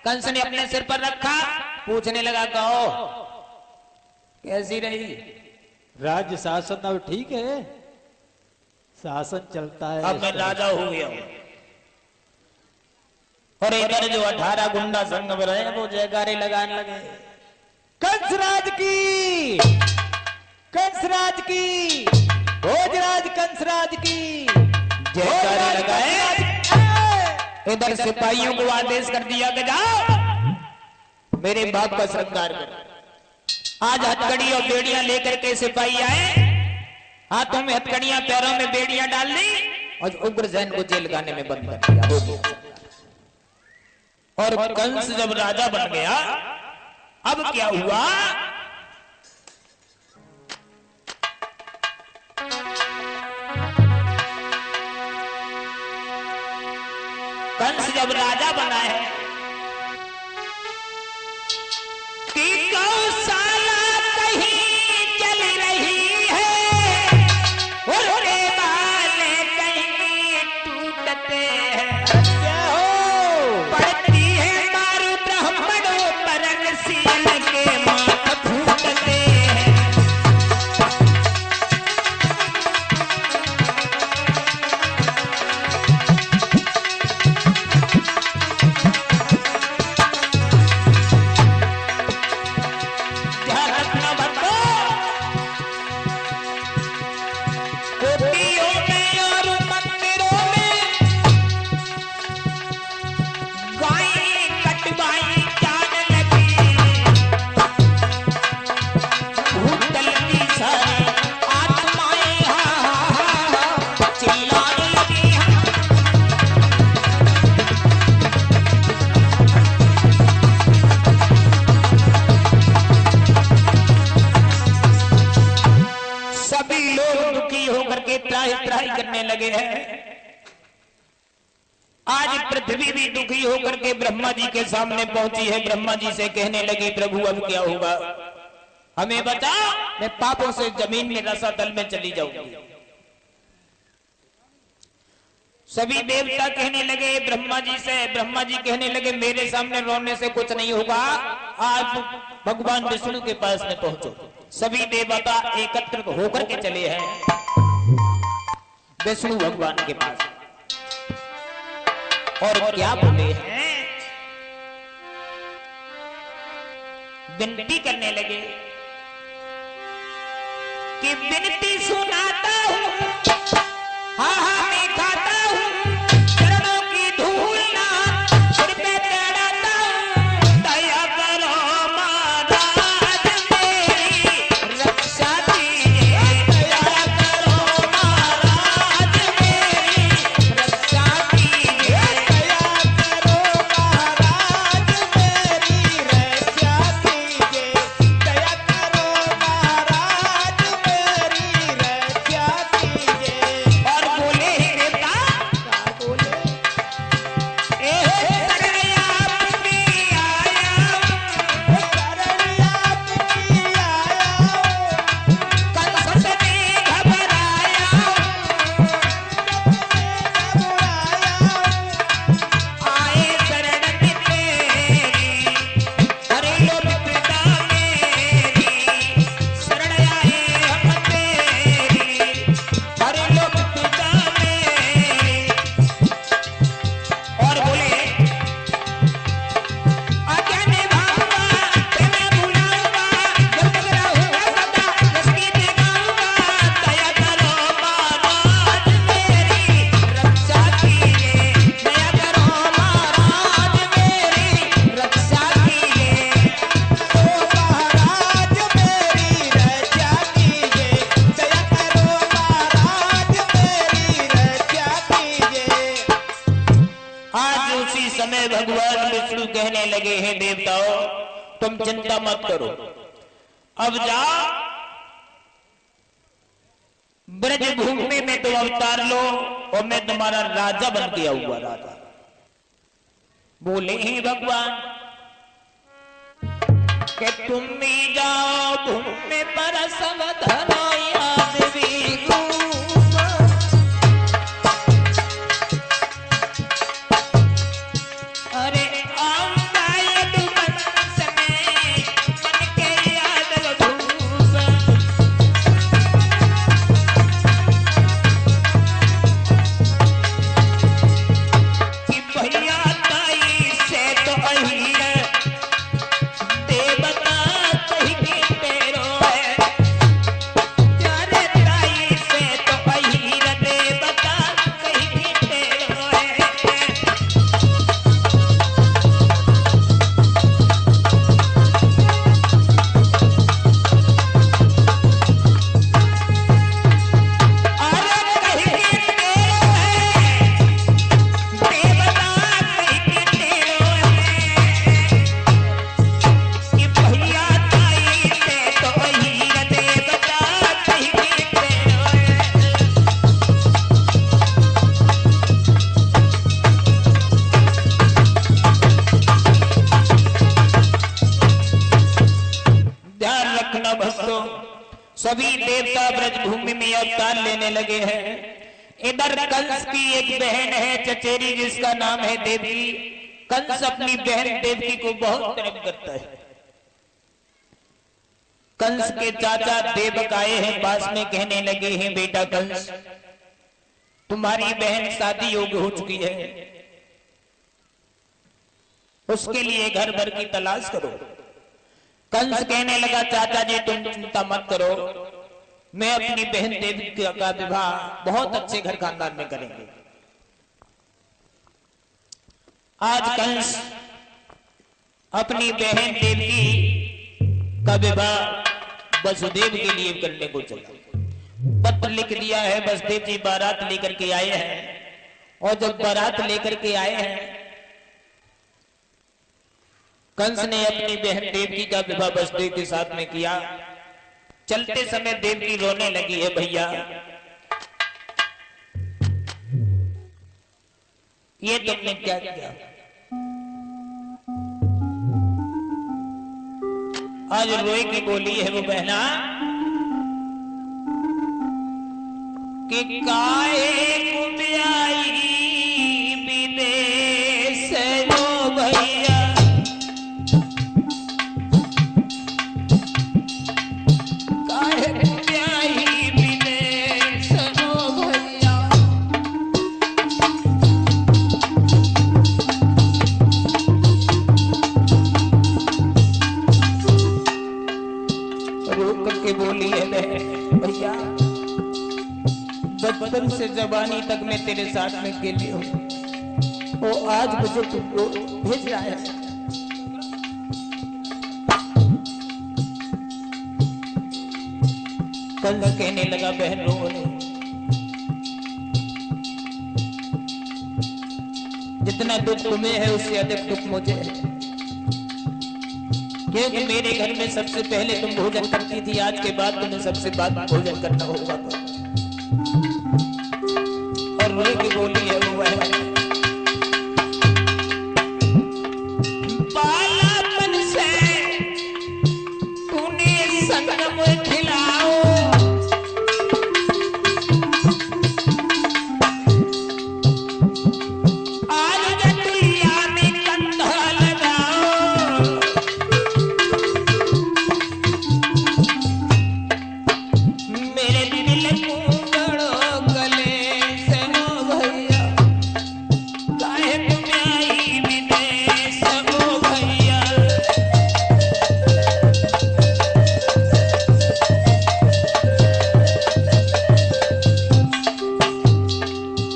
कंस ने अपने सिर पर रखा, पूछने लगा कहो कैसी रही? राज्य शासन अब ठीक है, शासन चलता है। अब मैं राजा हो गया हूं। और इधर जो 18 गुंडा संग में रहे वो जयकारे लगाने लगे, कंसराज की, कंसराज की, भोजराज कंसराज की जयकारे लगाए। इधर सिपाहियों को आदेश कर दिया कि जाओ मेरे बाप का श्रृंगार करो। आज हथकड़ी और बेड़ियां लेकर के सिपाही आए, हाथों में हथकड़ियां, पैरों में बेड़ियां डाल दी और उग्रसेन को जेल खाने में बंद कर दिया। और कंस जब राजा बन गया, अब क्या हुआ? जब राजा बना है कि गौशाला कहीं चल रही है और वाले कहीं टूटते हैं। क्या हो पड़ती है मारू ब्राह्मणों पर सियल के माथ फूटते हैं। ध्यान रखना भक्तों, कोठियों में और मंदिरों में गायें कटवाई जाने लगी, भूतल की सारी आत्माएं चिल्लाने लगी। सभी लोग दुखी होकर के त्राही त्राही करने लगे हैं। आज पृथ्वी भी दुखी होकर के ब्रह्मा जी के सामने पहुंची है। ब्रह्मा जी से कहने लगी, प्रभु अब क्या होगा, हमें बचा, मैं पापों से जमीन में रसातल में चली जाऊंगी। सभी देवता कहने लगे ब्रह्मा जी से, ब्रह्मा जी कहने लगे मेरे सामने रोने से कुछ नहीं होगा, आज भगवान विष्णु के पास में पहुंचो। सभी देवता एकत्रित होकर के चले हैं विष्णु भगवान के पास और क्या बोले हैं, विनती करने लगे कि विनती सुनाता हूं, हाँ हाँ मैं खाता हूं, चरणों की धूल ना सिर पे चढ़ाता हूं, दया करो महाराज मेरी रक्षा कीजिए, दया करो महाराज मेरी रक्षा कीजिए, दया करो महाराज मेरी रक्षा कीजिए, दया करो महाराज मेरी रक्षा कीजिए। और बोले हे देवता, क्या बोले ए शरण आपकी आया हूं, शरण आपकी आया हूं, कंस से घबराया हूं, आए शरण तेरी, हरे लो विपदा मेरी, शरण आए हम तेरी, हरे लो विपदा मेरी। और बोले आज्ञा निभाऊंगा, प्रेम भुलाऊंगा, जब तक रहूंगा सदा जसकी दिखाऊंगा, दया करो महाराज मेरी रक्षा कीजिए, दया करो महाराज मेरी रक्षा कीजिए। ओ महाराज मेरी रक्षा कीजिए, दया करो महाराज मेरी रक्षा कीजिए। आज उसी समय भगवान विष्णु कहने लगे हैं देवताओं, तुम चिंता मत करो, अब जाओ ब्रज भूमि में तुम अवतार लो और मैं तुम्हारा राजा बन के आऊंगा। राजा बोले हैं भगवान कि तुम भी जाओ भूमि पर सावधान याद भी घूमो। अरे आऊंगा यदुवंश में बन के यादव भूषण। कि भैया ताई से तो अहीर देवता कहीं के तेरो है, रखना भक्तों। सभी देवता ब्रजभूमि में अवतार लेने लगे हैं। इधर कंस की एक बहन है चचेरी, जिसका नाम है देवकी। कंस अपनी बहन देवकी को बहुत प्रेम करता है। कंस के चाचा देवक आए हैं पास में, कहने लगे हैं बेटा कंस, तुम्हारी बहन शादी योग्य हो चुकी है, उसके लिए घर भर की तलाश करो। कंस कहने लगा चाचा जी तुम चिंता मत करो, मैं अपनी बहन देवकी का विवाह बहुत अच्छे घर खानदान में करेंगे। आज कंस अपनी बहन देवकी का विवाह वसुदेव के लिए करने को चला। पत्र लिख दिया है, वसुदेव जी बारात लेकर के आए हैं। और जब बारात लेकर के आए हैं, कंस ने अपनी बहन देवकी का विवाह वसुदेव के साथ में किया। चलते समय देवकी रोने लगी है, भैया ये तुमने क्या किया? आज रोए की बोली है वो बहना कि काहे को ब्याई विदेश रो भैया, काहे को ब्याई विदेश रो भैया। रोक के बोली है भैया, बचपन से जवानी तक मैं तेरे साथ में खेली हूँ, वो आज मुझे तुमको भेज रहा है। कंस कहने लगा बहन रो नहीं, जितना दुख तुम्हें है उससे अधिक दुख मुझे है, क्योंकि मेरे घर में सबसे पहले तुम भोजन करती थी, आज के बाद तुम्हें सबसे बाद भोजन करना होगा। और रोए की बोली है वो है, बालापन से तूने संगम खिलाओ, आज जटिया में कंधा लगाओ, मेरे दिल को गड़ो गले से रो भैया, काहे तुम आई विदेश रो भैया।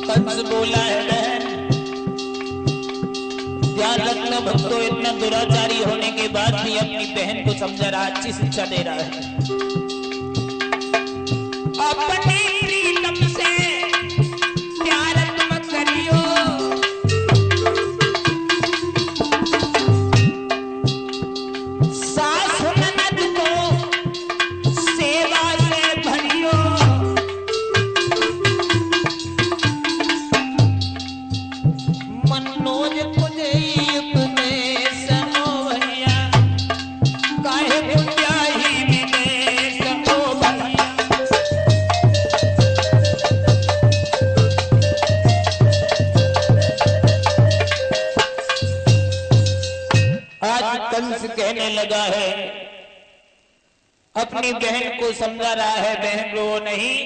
कंस बोला है बहन ध्यान रखना भक्तों, इतना दुराचारी होने के बाद भी अपनी बहन को समझा रहा, अच्छी शिक्षा दे रहा है। अपने प्रीतम से प्यार तुम करियो, सास ननद को सेवा से भरियो, मनोज तुझे उपदेश नो भैया, काहे को ब्याही विदेश नो भैया। आज कंस कहने लगा है, अपनी बहन को समझा रहा है, बहन रो नहीं।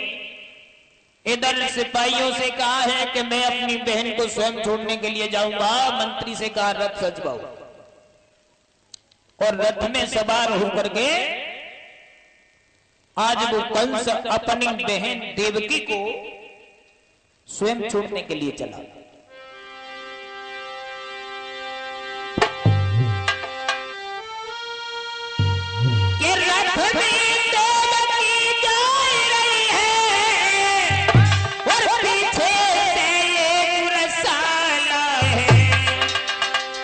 इधर सिपाहियों से कहा है कि मैं अपनी बहन को स्वयं छोड़ने के लिए जाऊंगा। मंत्री से कहा रथ सजवाओ, और रथ में सवार होकर के आज वो कंस अपनी बहन देवकी को स्वयं छोड़ने के लिए चला। कि रथ में देवकी जा रही है, और पीछे से एक रसाला है,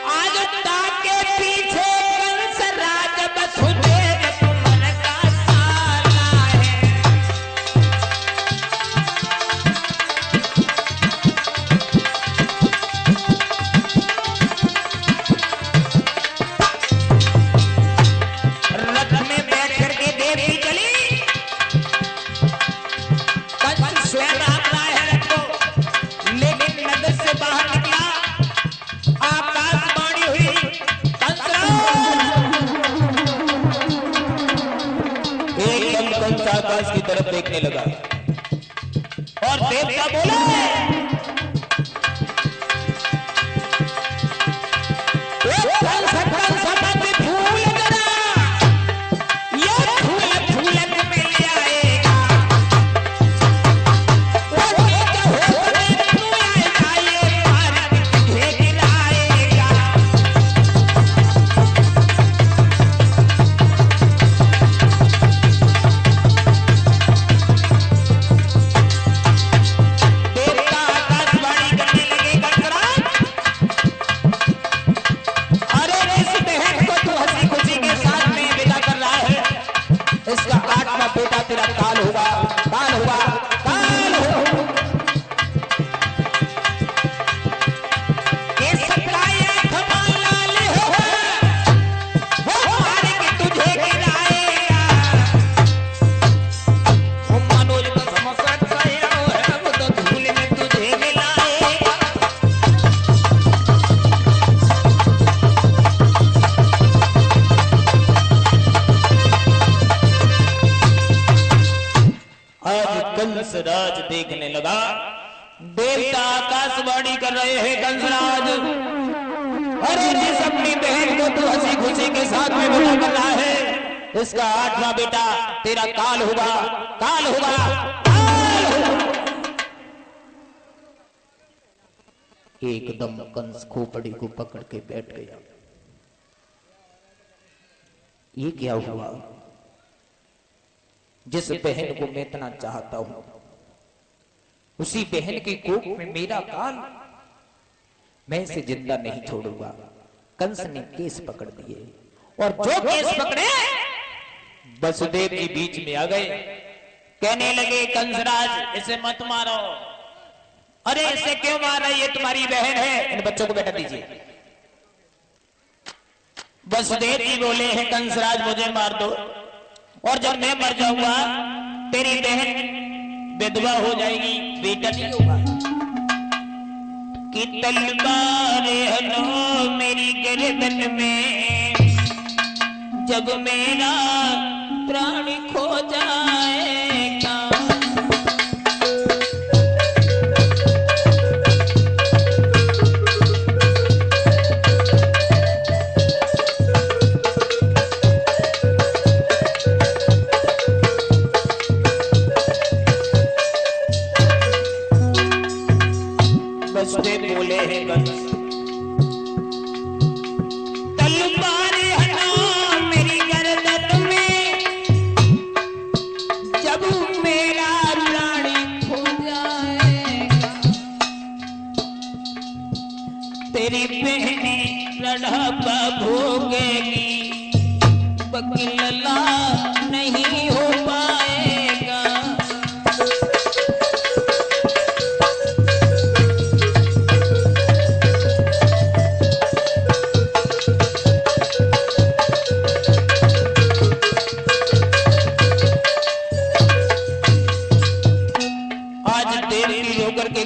आज ताके पीछे कंस राज वसुदेव तुमन का साला है। आकाश की तरफ देखने लगा और देवता बोले, कंसराज देखने लगा। देवता आकाशवाणी कर रहे हैं, कंसराज अरे जिस अपनी बहन को तू हंसी खुशी के साथ में विदा कर रहा है, इसका 8वां बेटा तेरा काल होगा, काल होगा, काल होगा। एकदम कंस खोपड़ी को पकड़ के बैठ गया। ये क्या हुआ? जिस बहन को मैं इतना चाहता हूं, उसी बहन की कोख में मेरा काल, मैं इसे जिंदा नहीं छोड़ूंगा। कंस ने केस पकड़ दिए और जो केस पकड़े वसुदेव जी बीच में आ गए। कहने लगे, कंसराज इसे मत मारो। अरे इसे क्यों मार रहे, ये तुम्हारी बहन है, इन बच्चों को बैठा दीजिए। वसुदेव जी बोले हैं, कंसराज मुझे मार दो और जब मैं मर जाऊंगा तेरी बहन विधवा हो जाएगी, बेटा नहीं होगा। कि तलवार है नो मेरी गर्दन में, जब मेरा प्राण खो जाएगा। बोले हैं कंस, तलवार है ना मेरी गर्दन में, जब मेरा प्राण खो जाएगा। तेरी बहनी लड़ापा भोगेगी, बकलला नहीं हो पाएगा।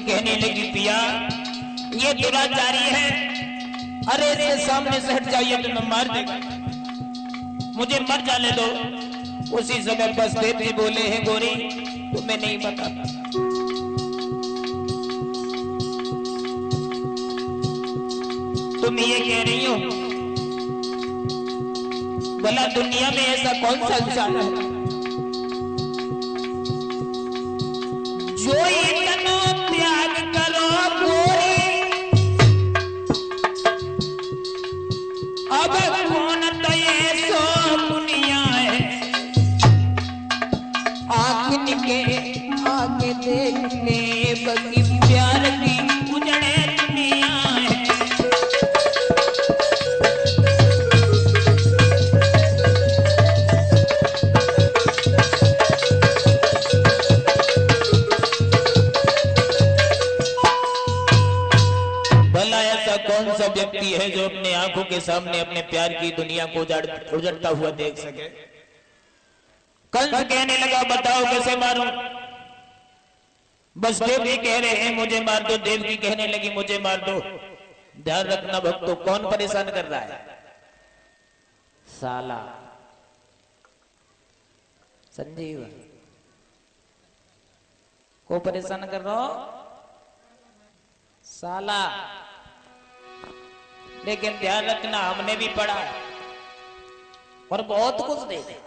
कहने लगी, पिया ये दुराचारी है, अरे इसके सामने से हट जाइए तो मैं मार देगा, मुझे मर जाने दो। उसी समय बस देवी बोले हैं, गोरी तुम्हें नहीं पता, तुम ये कह रही हो, भला दुनिया में ऐसा कौन सा इंसान है जो इतना त्याग करो गोरी। अब कौन तो ये सो दुनिया है, आँख के आगे देखने बगी प्यार की उजड़े दुनिया है। कौन सा व्यक्ति है जो अपने आंखों के सामने अपने प्यार की दुनिया को उजड़ता हुआ देख सके? कंस कहने लगा, बताओ कैसे मारूं? बस देव जी कह रहे हैं मुझे मार दो, देव जी कहने लगी मुझे मार दो। ध्यान रखना भक्तों, कौन परेशान कर रहा है? साला संजीव को परेशान कर रहा हो? साला। लेकिन ध्यान रखना, हमने भी पढ़ा और बहुत कुछ देखा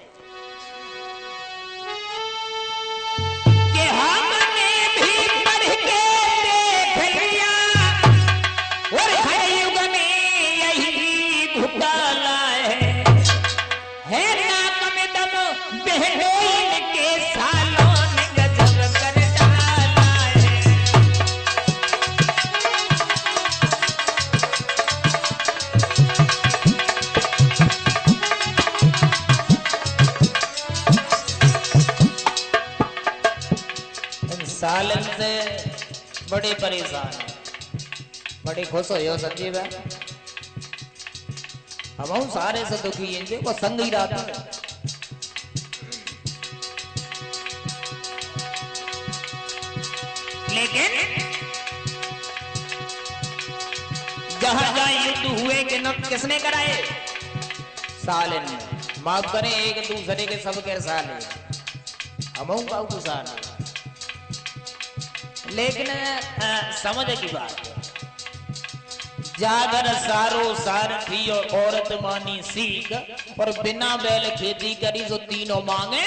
कि हमने भी पढ़ के देख लिया और हर युग में यही घुटाला है नाक में दम बहनों के सालों ने गजब कर डाला है। सालन से बड़े परेशान है, बड़े खुश हो सचिव है। हम सारे से दुखी हैं, देखो संग ही रहता है। लेकिन जहां जहां युद्ध हुए कि न किसने कराए? सालन ने। माफ करें, एक दूसरे के सबके साले हम का साल। लेकिन समझ की बात है, जागर सारो सारथी और औरत मानी सीख, और बिना बैल खेती करी तो तीनों मांगे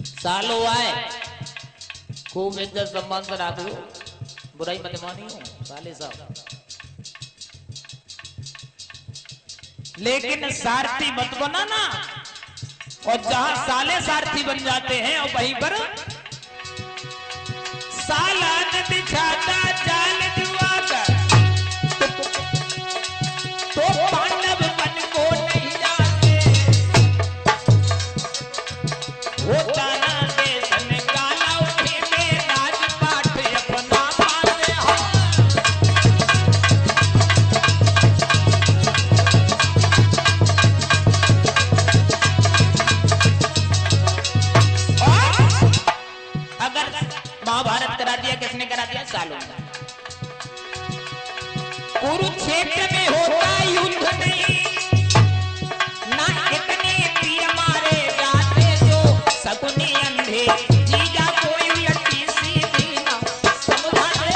सालो आए। खूब इज्जत सम्मान से रखो, बुराई मत मानियो साले साहब। लेकिन सारथी मत बनाना, और जहां साले सारथी बन जाते हैं और वहीं पर सालान बिछाता जाल जुआता, तो पांडव बन को नहीं जाते। होता ना देशन काला, उठे में राजपाट अपना पाते हो। अगर महाभारत करा दिया, किसने करा दिया? सालों ने। कुरुक्षेत्र में होता युद्ध नहीं, ना इतने वीर मारे जाते जो सकुनी अंधे, जीजा कोई उलटी सीधी ना समझाते।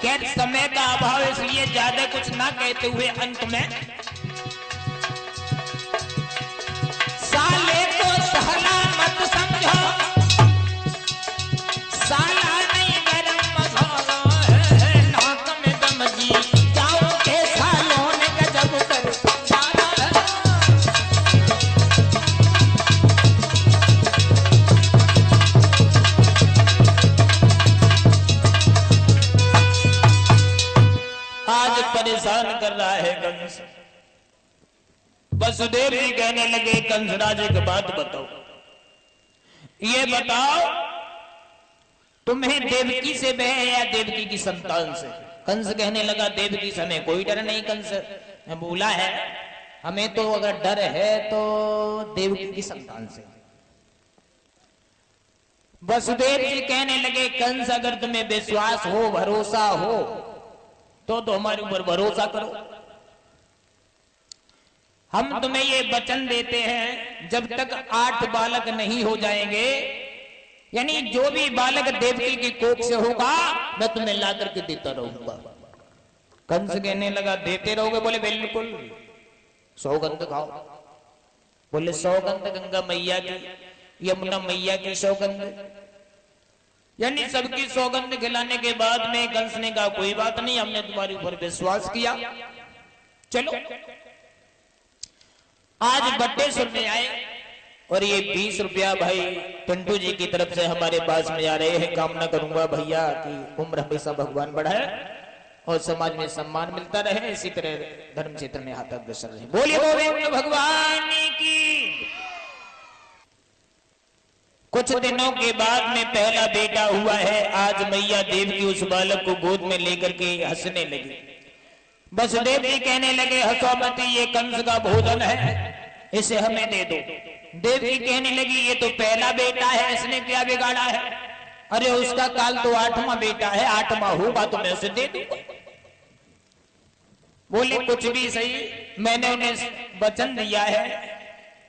क्या समय का अभाव, इसलिए ज्यादा कुछ ना कहते हुए अंत में साले को सहला मत समझो, साला नहीं गरम मसाला है, नाक में दम जी जाओ के सालों ने गजब कर डाला है। आज परेशान कर रहा है कंस। वसुदेव जी कहने लगे, कंस राज एक बात बताओ, ये बताओ तुम्हें देवकी से भय है या देवकी की संतान से? कंस कहने लगा, देवकी से हमें कोई डर नहीं। कंस ने बोला है, हमें तो अगर डर है तो देवकी की संतान से। वसुदेव जी कहने लगे, कंस अगर तुम्हें विश्वास हो, भरोसा हो तो हमारे ऊपर भरोसा करो। हम तुम्हें ये वचन देते हैं, जब तक 8 बालक नहीं हो जाएंगे, यानी जो भी बालक देवकी की कोख से होगा मैं तुम्हें ला करके देता रहूंगा। कंस कहने लगा, देते रहोगे? बोले बिल्कुल, सौगंध खाओ। बोले सौगंध गंगा मैया की, यमुना मैया की सौगंध, यानी सबकी सौगंध खिलाने के बाद में कंस ने कहा, कोई बात नहीं, हमने तुम्हारे ऊपर विश्वास किया, चलो। आज बड्डे सुनने आए और ये 20 रुपया भाई पिंटू जी की तरफ से हमारे पास में आ रहे हैं। कामना करूंगा भैया की उम्र हमेशा भगवान बढ़ाए और समाज में सम्मान मिलता रहे, इसी तरह धर्म क्षेत्र में हाथ अग्रसर रहे। बोलिए गोविंद भगवान की। कुछ दिनों के बाद में पहला बेटा हुआ है। आज मैया देव की उस बालक को गोद में लेकर के हंसने लगी। वसुदेव जी कहने लगे, हंसो मत, ये कंस का भोजन है, इसे हमें दे दो। देवी कहने लगी, ये तो पहला बेटा है, इसने क्या बिगाड़ा है? अरे उसका काल तो 8वां बेटा है, 8वां होगा तो मैं उसे दे दूंगा। बोले कुछ भी सही, मैंने उन्हें वचन दिया है,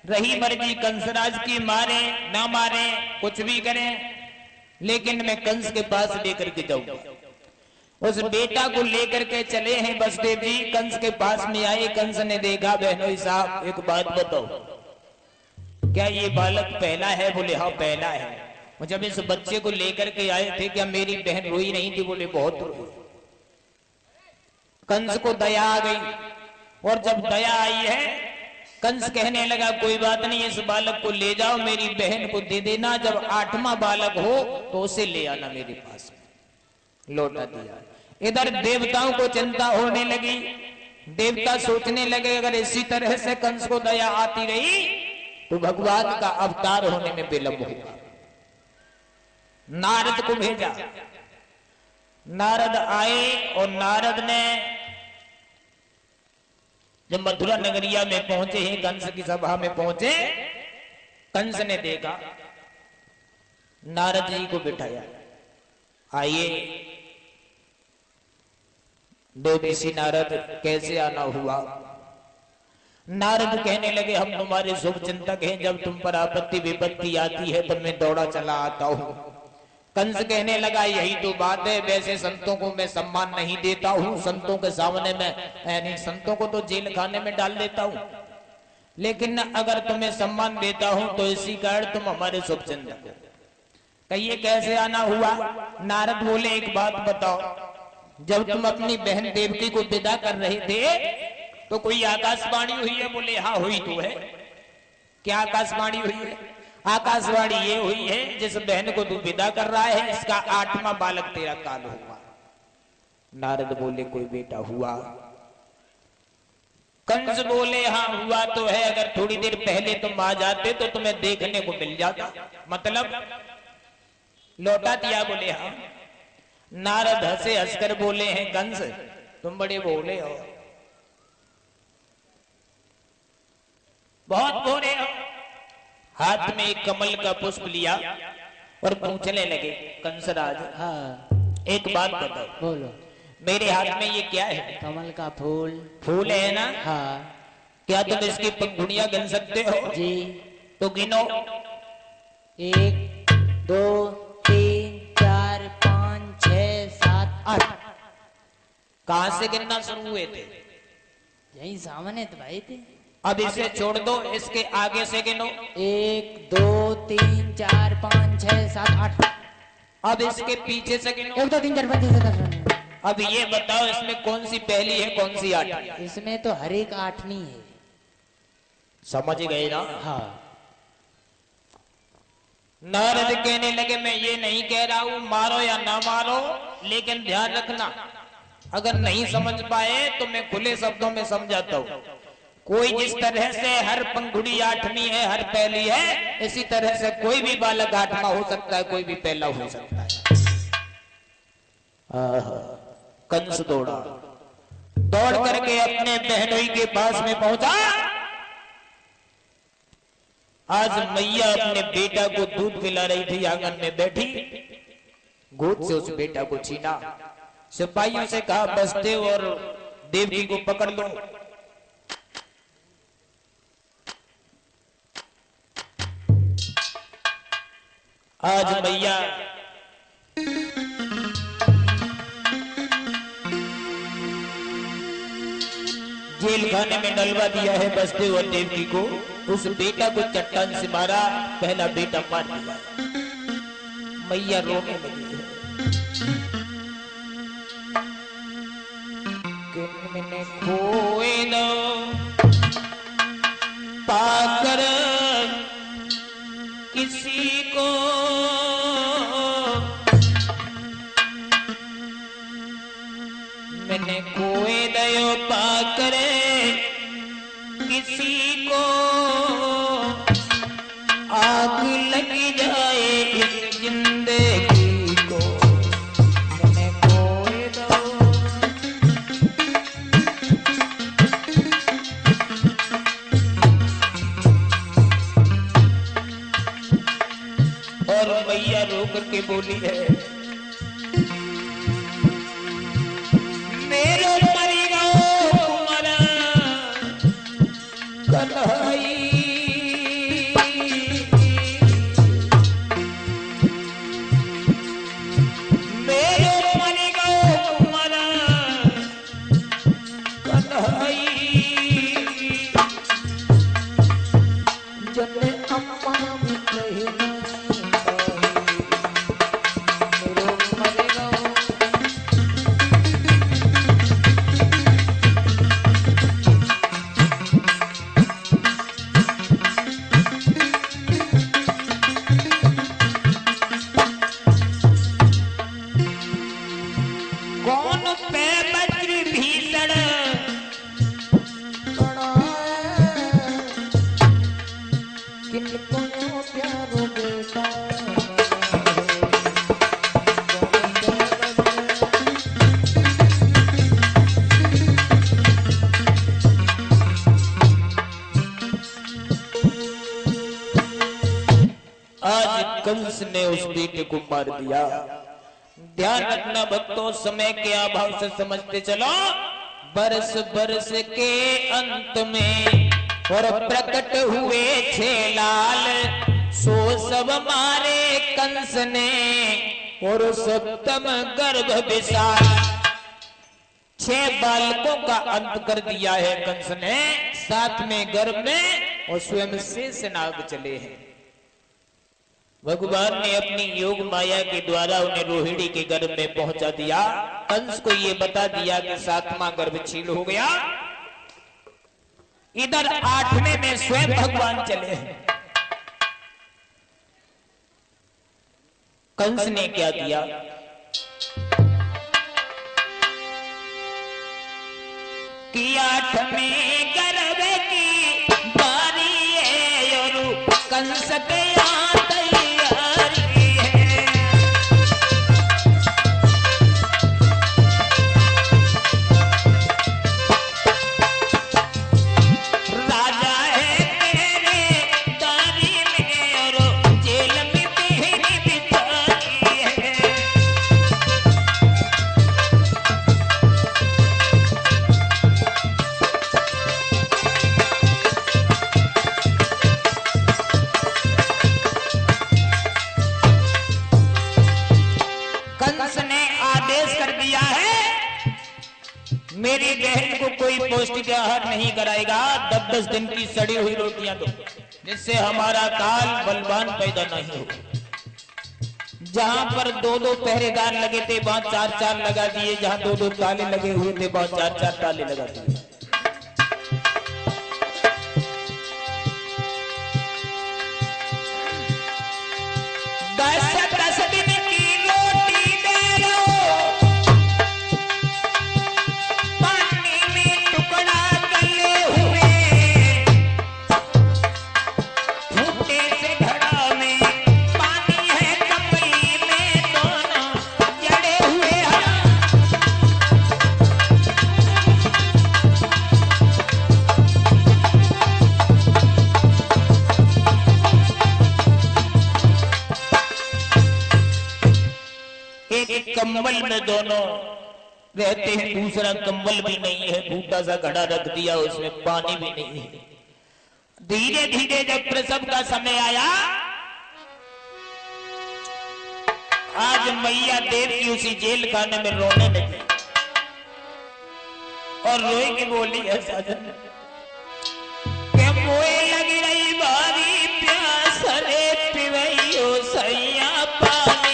रही मर्जी कंसराज की, मारे ना मारे कुछ भी करें, लेकिन मैं कंस के पास लेकर के जाऊंगा। उस बेटा को लेकर के चले हैं वसुदेव जी, कंस के पास में आए। कंस ने देखा, बहनोई साहब एक बात बताओ, क्या ये बालक पहला है? बोले हाँ पहला है। और जब इस बच्चे को लेकर के आए थे, क्या मेरी बहन रोई नहीं थी? बोले बहुत रोई। कंस को दया आ गई, और जब दया आई है, कंस कहने लगा कोई बात नहीं, इस बालक को ले जाओ, मेरी बहन को दे देना, जब 8वां बालक हो तो उसे ले आना मेरे पास में। लौटा दिया। इधर देवताओं को चिंता होने लगी, देवता सोचने लगे अगर इसी तरह से कंस को दया आती रही तो भगवान का अवतार होने में विलंब होगा। नारद को भेजा, नारद आए, और नारद ने जब मथुरा नगरिया में पहुंचे हैं, कंस की सभा में पहुंचे, कंस ने देखा, नारद जी को बिठाया, आइए देवऋषि नारद, कैसे आना हुआ? नारद कहने लगे हम तुम्हारे शुभ चिंतक हैं, जब तुम पर आपत्ति विपत्ति आती है तो मैं दौड़ा चला आता हूं। कंस कहने लगा यही तो बात है, वैसे संतों को मैं सम्मान नहीं देता हूं, संतों के सामने में, यानी संतों को तो जेल खाने में डाल देता हूं, लेकिन अगर तुम्हें सम्मान देता हूं तो इसी कारण तुम हमारे शुभ चिंतक हो। कहिए कैसे आना हुआ? नारद बोले एक बात बताओ, जब तुम अपनी बहन देवकी को विदा कर रहे थे तो कोई आकाशवाणी हुई है? बोले हाँ हुई तो है। क्या आकाशवाणी हुई है? आकाशवाणी ये हुई है, जिस बहन को तू विदा कर रहा है इसका 8वां बालक तेरा काल होगा। नारद बोले कोई बेटा हुआ? कंस बोले हाँ हुआ तो है, अगर थोड़ी देर पहले तुम आ जाते तो तुम्हें देखने को मिल जाता। मतलब लौटा दिया? बोले हाँ। नारद हंसे, हंसकर बोले हैं कंस तुम बड़े भोले हो, बहुत भोले हो। हाथ में एक कमल का पुष्प लिया और पूछने लगे कंसराज, हाँ एक बात बताओ, बोलो। मेरे हाथ में ये क्या है? कमल का फूल। फूल है ना? हाँ। क्या तुम इसकी पंखुड़ियां गिन सकते हो? जी। तो गिनो। 1 2 3 4 5 6 7 8। कहां से गिनना शुरू हुए थे? यही सामने तो भाई थे। अब इसे छोड़ दो, इसके आगे से गिनो। 1 2 3 4 5 6 7 8। अब इसके पीछे से गिनो। 1 2 3 4 5 6 7 8। अब ये बताओ इसमें कौन सी पहली है कौन सी 8? इसमें तो हर एक 8वीं है। समझ गए ना? हाँ। नारद कहने लगे मैं ये नहीं कह रहा हूं मारो या ना मारो, लेकिन ध्यान रखना अगर नहीं समझ पाए तो मैं खुले शब्दों में समझाता हूं। कोई जिस तरह से हर पंखुड़ी 8वीं है, हर पहली है, इसी तरह से कोई भी बालक 8वां हो सकता है, कोई भी पहला हो सकता है। कंस दौड़ा, दौड़ करके अपने बहनोई के पास में पहुंचा। आज मैया अपने बेटा को दूध पिला रही थी, आंगन में बैठी, गोद से उस बेटा को छीना, सिपाहियों से कहा बसदेव और देवकी को पकड़ लो। आज मैया जेल खाने में डलवा दिया है बसदेव और देवकी को। उस बेटा को चट्टान से मारा, पहला बेटा मार दिया। मैया रोने लगी है कि मैंने खोए न पाकर किसी को, मैंने खोए दयो पाकर किसी को, आग लग जाए इस जिंदगी को, मैंने खोए दो। और मैया रो करके बोली है मेरे परिवार कन्हई मेरे मन गो मन कन्हई जने अम्मा नहीं मेरो मन गो कौन पे बज्र भीषण किनको प्यारो बेटा आज कंस ने उस बेटे को मार दिया। ध्यान रखना भक्तों, समय के अभाव से समझते चलो। बरस बरस के अंत में और प्रकट हुए छे लाल, सो सब मारे कंस ने और सप्तम गर्भ विशाल। 6 बालकों का अंत कर दिया है कंस ने, 7वें गर्भ में और स्वयं शेष नाग चले हैं। भगवान ने अपनी योग माया के द्वारा उन्हें रोहिणी के गर्भ में पहुंचा दिया। कंस को ये बता दिया कि 7वां गर्भ छील हो गया। इधर 8वें में स्वयं भगवान चले हैं। कंस ने क्या किया कि 8वें गर्भ की बारी है और कंस के मेरी बहन को कोई पौष्टिक आहार नहीं कराएगा, 10-10 दिन की सड़ी हुई रोटियां दो, जिससे हमारा काल बलवान पैदा नहीं हो। जहां पर 2-2 पहरेदार लगे थे वहां 4-4 लगा दिए, जहां 2-2 ताले लगे हुए थे वहां 4-4 ताले लगा दिए। कंबल में दोनों रहते हैं, दूसरा कंबल भी नहीं है, फूटा सा घड़ा रख दिया, उसमें पानी भी नहीं है। धीरे धीरे जब प्रसव का समय आया, आज मैया देवी उसी जेल खाने में रोने लगी और रोई की बोली है साजन के मोए लगी रही भारी प्यास रे पिवैयो सैया पानी।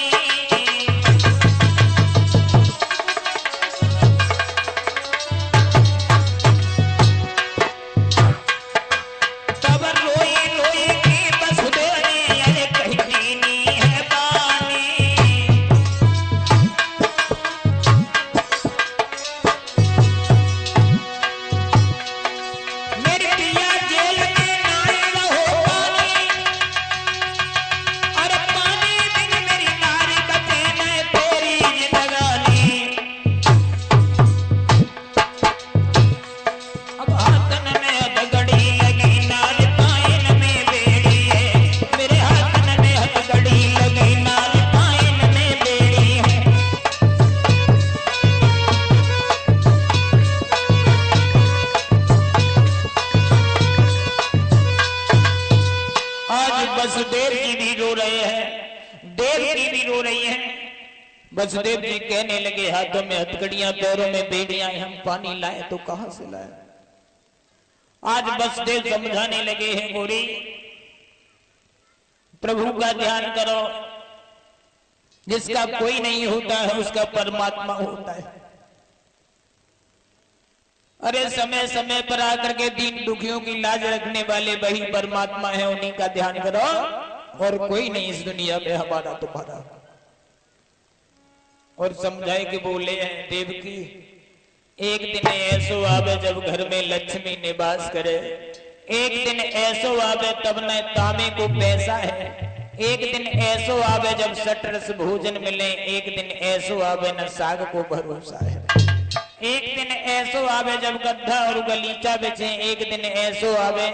मेरे पिया जेल में वसुदेव जी कहने लगे, हाथों में हथकड़ियां, पैरों में बेड़ियां, हम पानी लाए तो कहां से लाए। आज वसुदेव समझाने लगे हैं, गोरी प्रभु का ध्यान करो, जिसका कोई नहीं होता है उसका परमात्मा होता है। अरे समय समय पर आकर के दीन दुखियों की लाज रखने वाले वही परमात्मा है, उन्हीं का ध्यान करो, और कोई नहीं इस दुनिया में हमारा तुम्हारा। और समझाए कि बोले हैं देवकी, एक दिन ऐसो आवे जब घर में लक्ष्मी निवास करे, एक दिन ऐसो आवे तब न तामे को पैसा है, एक दिन ऐसो आवे जब सटरस भोजन मिले, एक दिन ऐसो आवे न साग को भरोसा है, एक दिन ऐसो आवे जब गड्ढा और गलीचा बिछे, एक दिन ऐसो आवे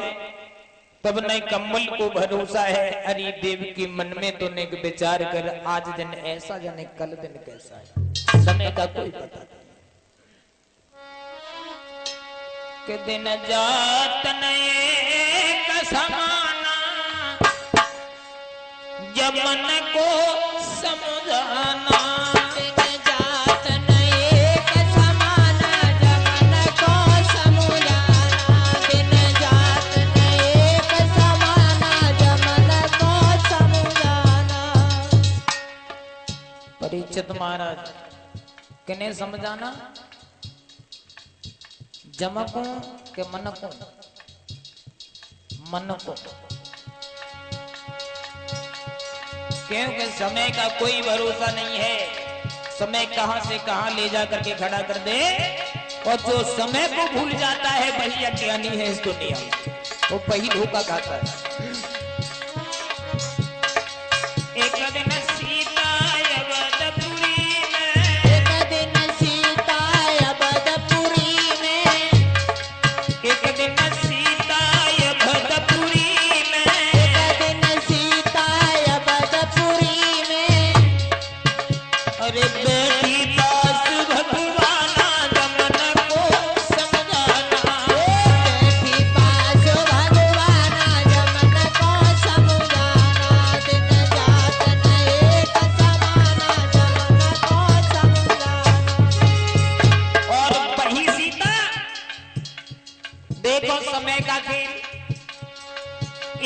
तब न कम्बल को भरोसा है। अरे देव की मन में तो ने विचार कर, आज दिन ऐसा जाने कल दिन कैसा है, समय का कोई पता नहीं। कि दिन जात नए का समाना, जब मन को समझाना, परीक्षित महाराज किन्हें समझाना, जमको के मन को, मन को, क्योंकि समय का कोई भरोसा नहीं है, समय कहां से कहां ले जा करके खड़ा कर दे, और जो समय को भूल जाता है वही अज्ञानी है इस दुनिया में, वो वही धोखा खाता है। एक दिन समय का खेल,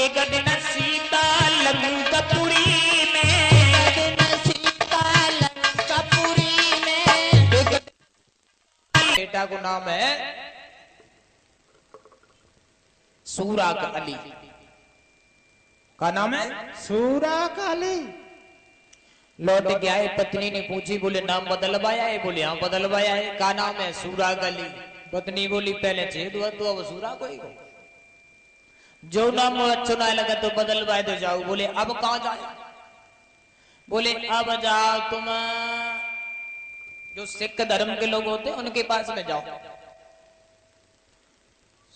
एक दिन सीता लंकापुरी में, सीता लंकापुरी में, बेटा को नाम है सूराग अली। का नाम है सूराग अली। लौट के आए, पत्नी ने पूछी, बोले नाम बदलवाया है, बोले हाँ बदलवाया है। का नाम है सूराग अली। पत्नी बोली पहले छेद हुआ तो अब सूरा कोई को, जो नाम अच्छा ना लगा तो बदलवाए तो जाओ। बोले अब कहां जाए, बोले अब जाओ तुम जो सिख धर्म के लोग होते हैं उनके पास में जाओ।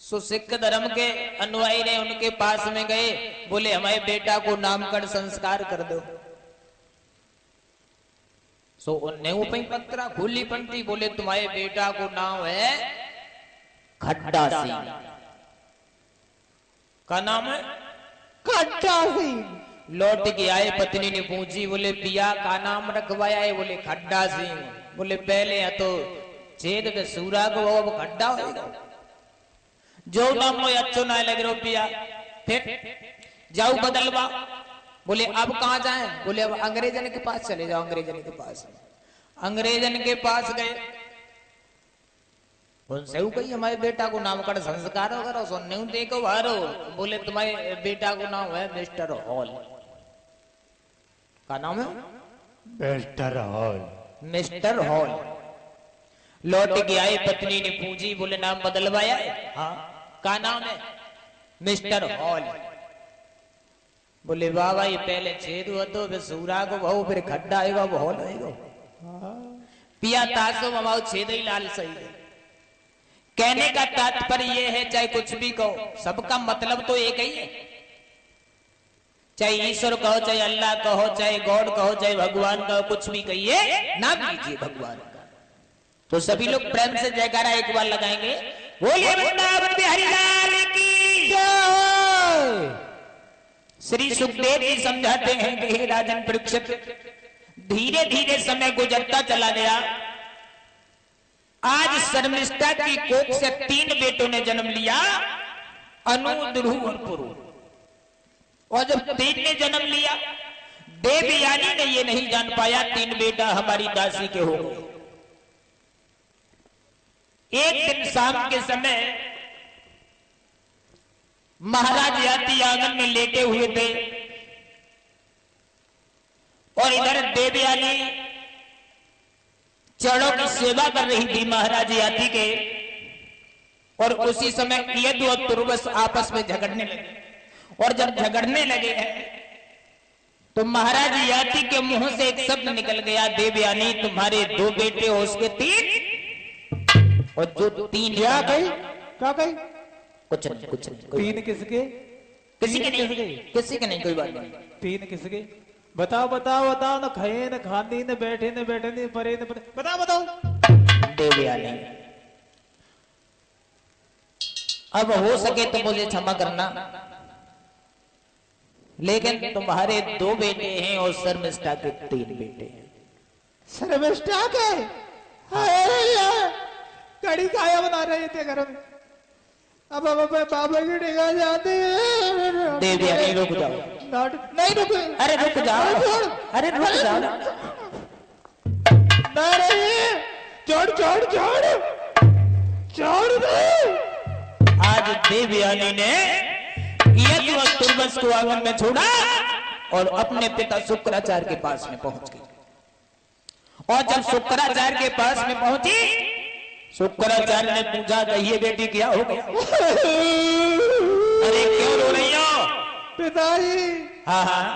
सो सिख धर्म के अनुयायी ने उनके पास में गए, बोले हमारे बेटा को नामकरण संस्कार कर दो। सो उन्हें पत्रा खुली पंथी, बोले तुम्हारे बेटा को नाम है खड्डा सिंह। का नाम है खड्डा सिंह। लौट के आए, पत्नी ने पूछी, बोले पिया का नाम रखवाया है, बोले खड्डा सिंह। बोले पहले या तो छेद में सूरा को, अब खड्डा होगा, जो नाम मुझे अच्छो ना लग रहा पिया, फिर जाओ बदलवा। बोले अब कहां जाएं, बोले अब अंग्रेजन के पास चले जाओ। अंग्रेजन के पास, अंग्रेजन के पास गए, उनसे कही हमारे बेटा को नामकरण संस्कार वगैरह सुनने देखो बाहर। बोले तुम्हारे बेटा को नाम है मिस्टर हॉल। का नाम है मिस्टर हॉल। Mister hall. लौट के आए, पत्नी ने पूछी, बोले नाम बदलवाया है, हाँ। का नाम है मिस्टर हॉल। बोले वाह भाई, पहले छेद हुआ तो फिर सूरा को बहु, फिर खड्डा आएगा, वो हॉल आएगा। पिया तासो ममाओ छेद ही लाल सही है। कहने का तात्पर्य यह है, चाहे कुछ भी कहो, सबका मतलब तो एक ही है। चाहे ईश्वर कहो, चाहे अल्लाह कहो, चाहे गॉड कहो, चाहे भगवान कहो, कुछ भी कहिए, नाम लीजिए भगवान का। तो सभी लोग प्रेम से जयकारा एक बार लगाएंगे, बोलिए वृंदावन बिहारी लाल की जय। श्री सुखदेव जी समझाते हैं कि हे राजन परीक्षित, धीरे धीरे समय गुजरता चला गया। आज शर्मिष्ठा की कोख से 3 बेटों ने जन्म लिया, अनु, ध्रुव और पुरु। और जब 3 ने जन्म लिया, देवयानी ने ये नहीं जान पाया 3 बेटा हमारी दासी के हो गए। एक दिन शाम के समय महाराज याति आंगन में लेटे हुए थे और इधर देवयानी चरणों की सेवा कर रही थी महाराज याति के। और उसी समय यदु और तुर्वस आपस में झगड़ने लगे। और जब झगड़ने लगे हैं तो महाराज याति के मुंह से एक शब्द निकल गया, देवयानी तुम्हारे 2 बेटे हो, उसके 3। और जो 3 क्या कही? क्या कही? कुछ नहीं, कुछ नहीं। 3 किसके? किसी के नहीं, किसी के नहीं, कोई बात नहीं। 3 किसके? बताओ बताओ बताओ। न खाए न खांदी न बैठे न बैठे न परे न परे, बताओ बताओ। देवयानी, अब हो सके तो मुझे क्षमा करना, लेकिन तुम्हारे 2 बेटे हैं और शर्मिष्ठा के 3 बेटे हैं। शर्मिष्ठा के? अरे कड़ी काया बना रहे थे घर में। अब बाबा की डिगा जाते हैं। देवयानी रुक जाओ। नहीं रुक। अरे रुक जाओ, अरे रुक जाओ। नहीं, छोड़ छोड़ छोड़ छोड़ दो। आज देवयानी ने यदु और तुर्वस को आंगन में छोड़ा और अपने पिता शुक्राचार्य के पास में पहुंच गई। और जब शुक्राचार्य के पास में पहुंची, शुक्राचार्य ने पूछा, कहिए बेटी क्या हो गया? अरे क्यों रो रही हो? पिताजी, हाँ हाँ,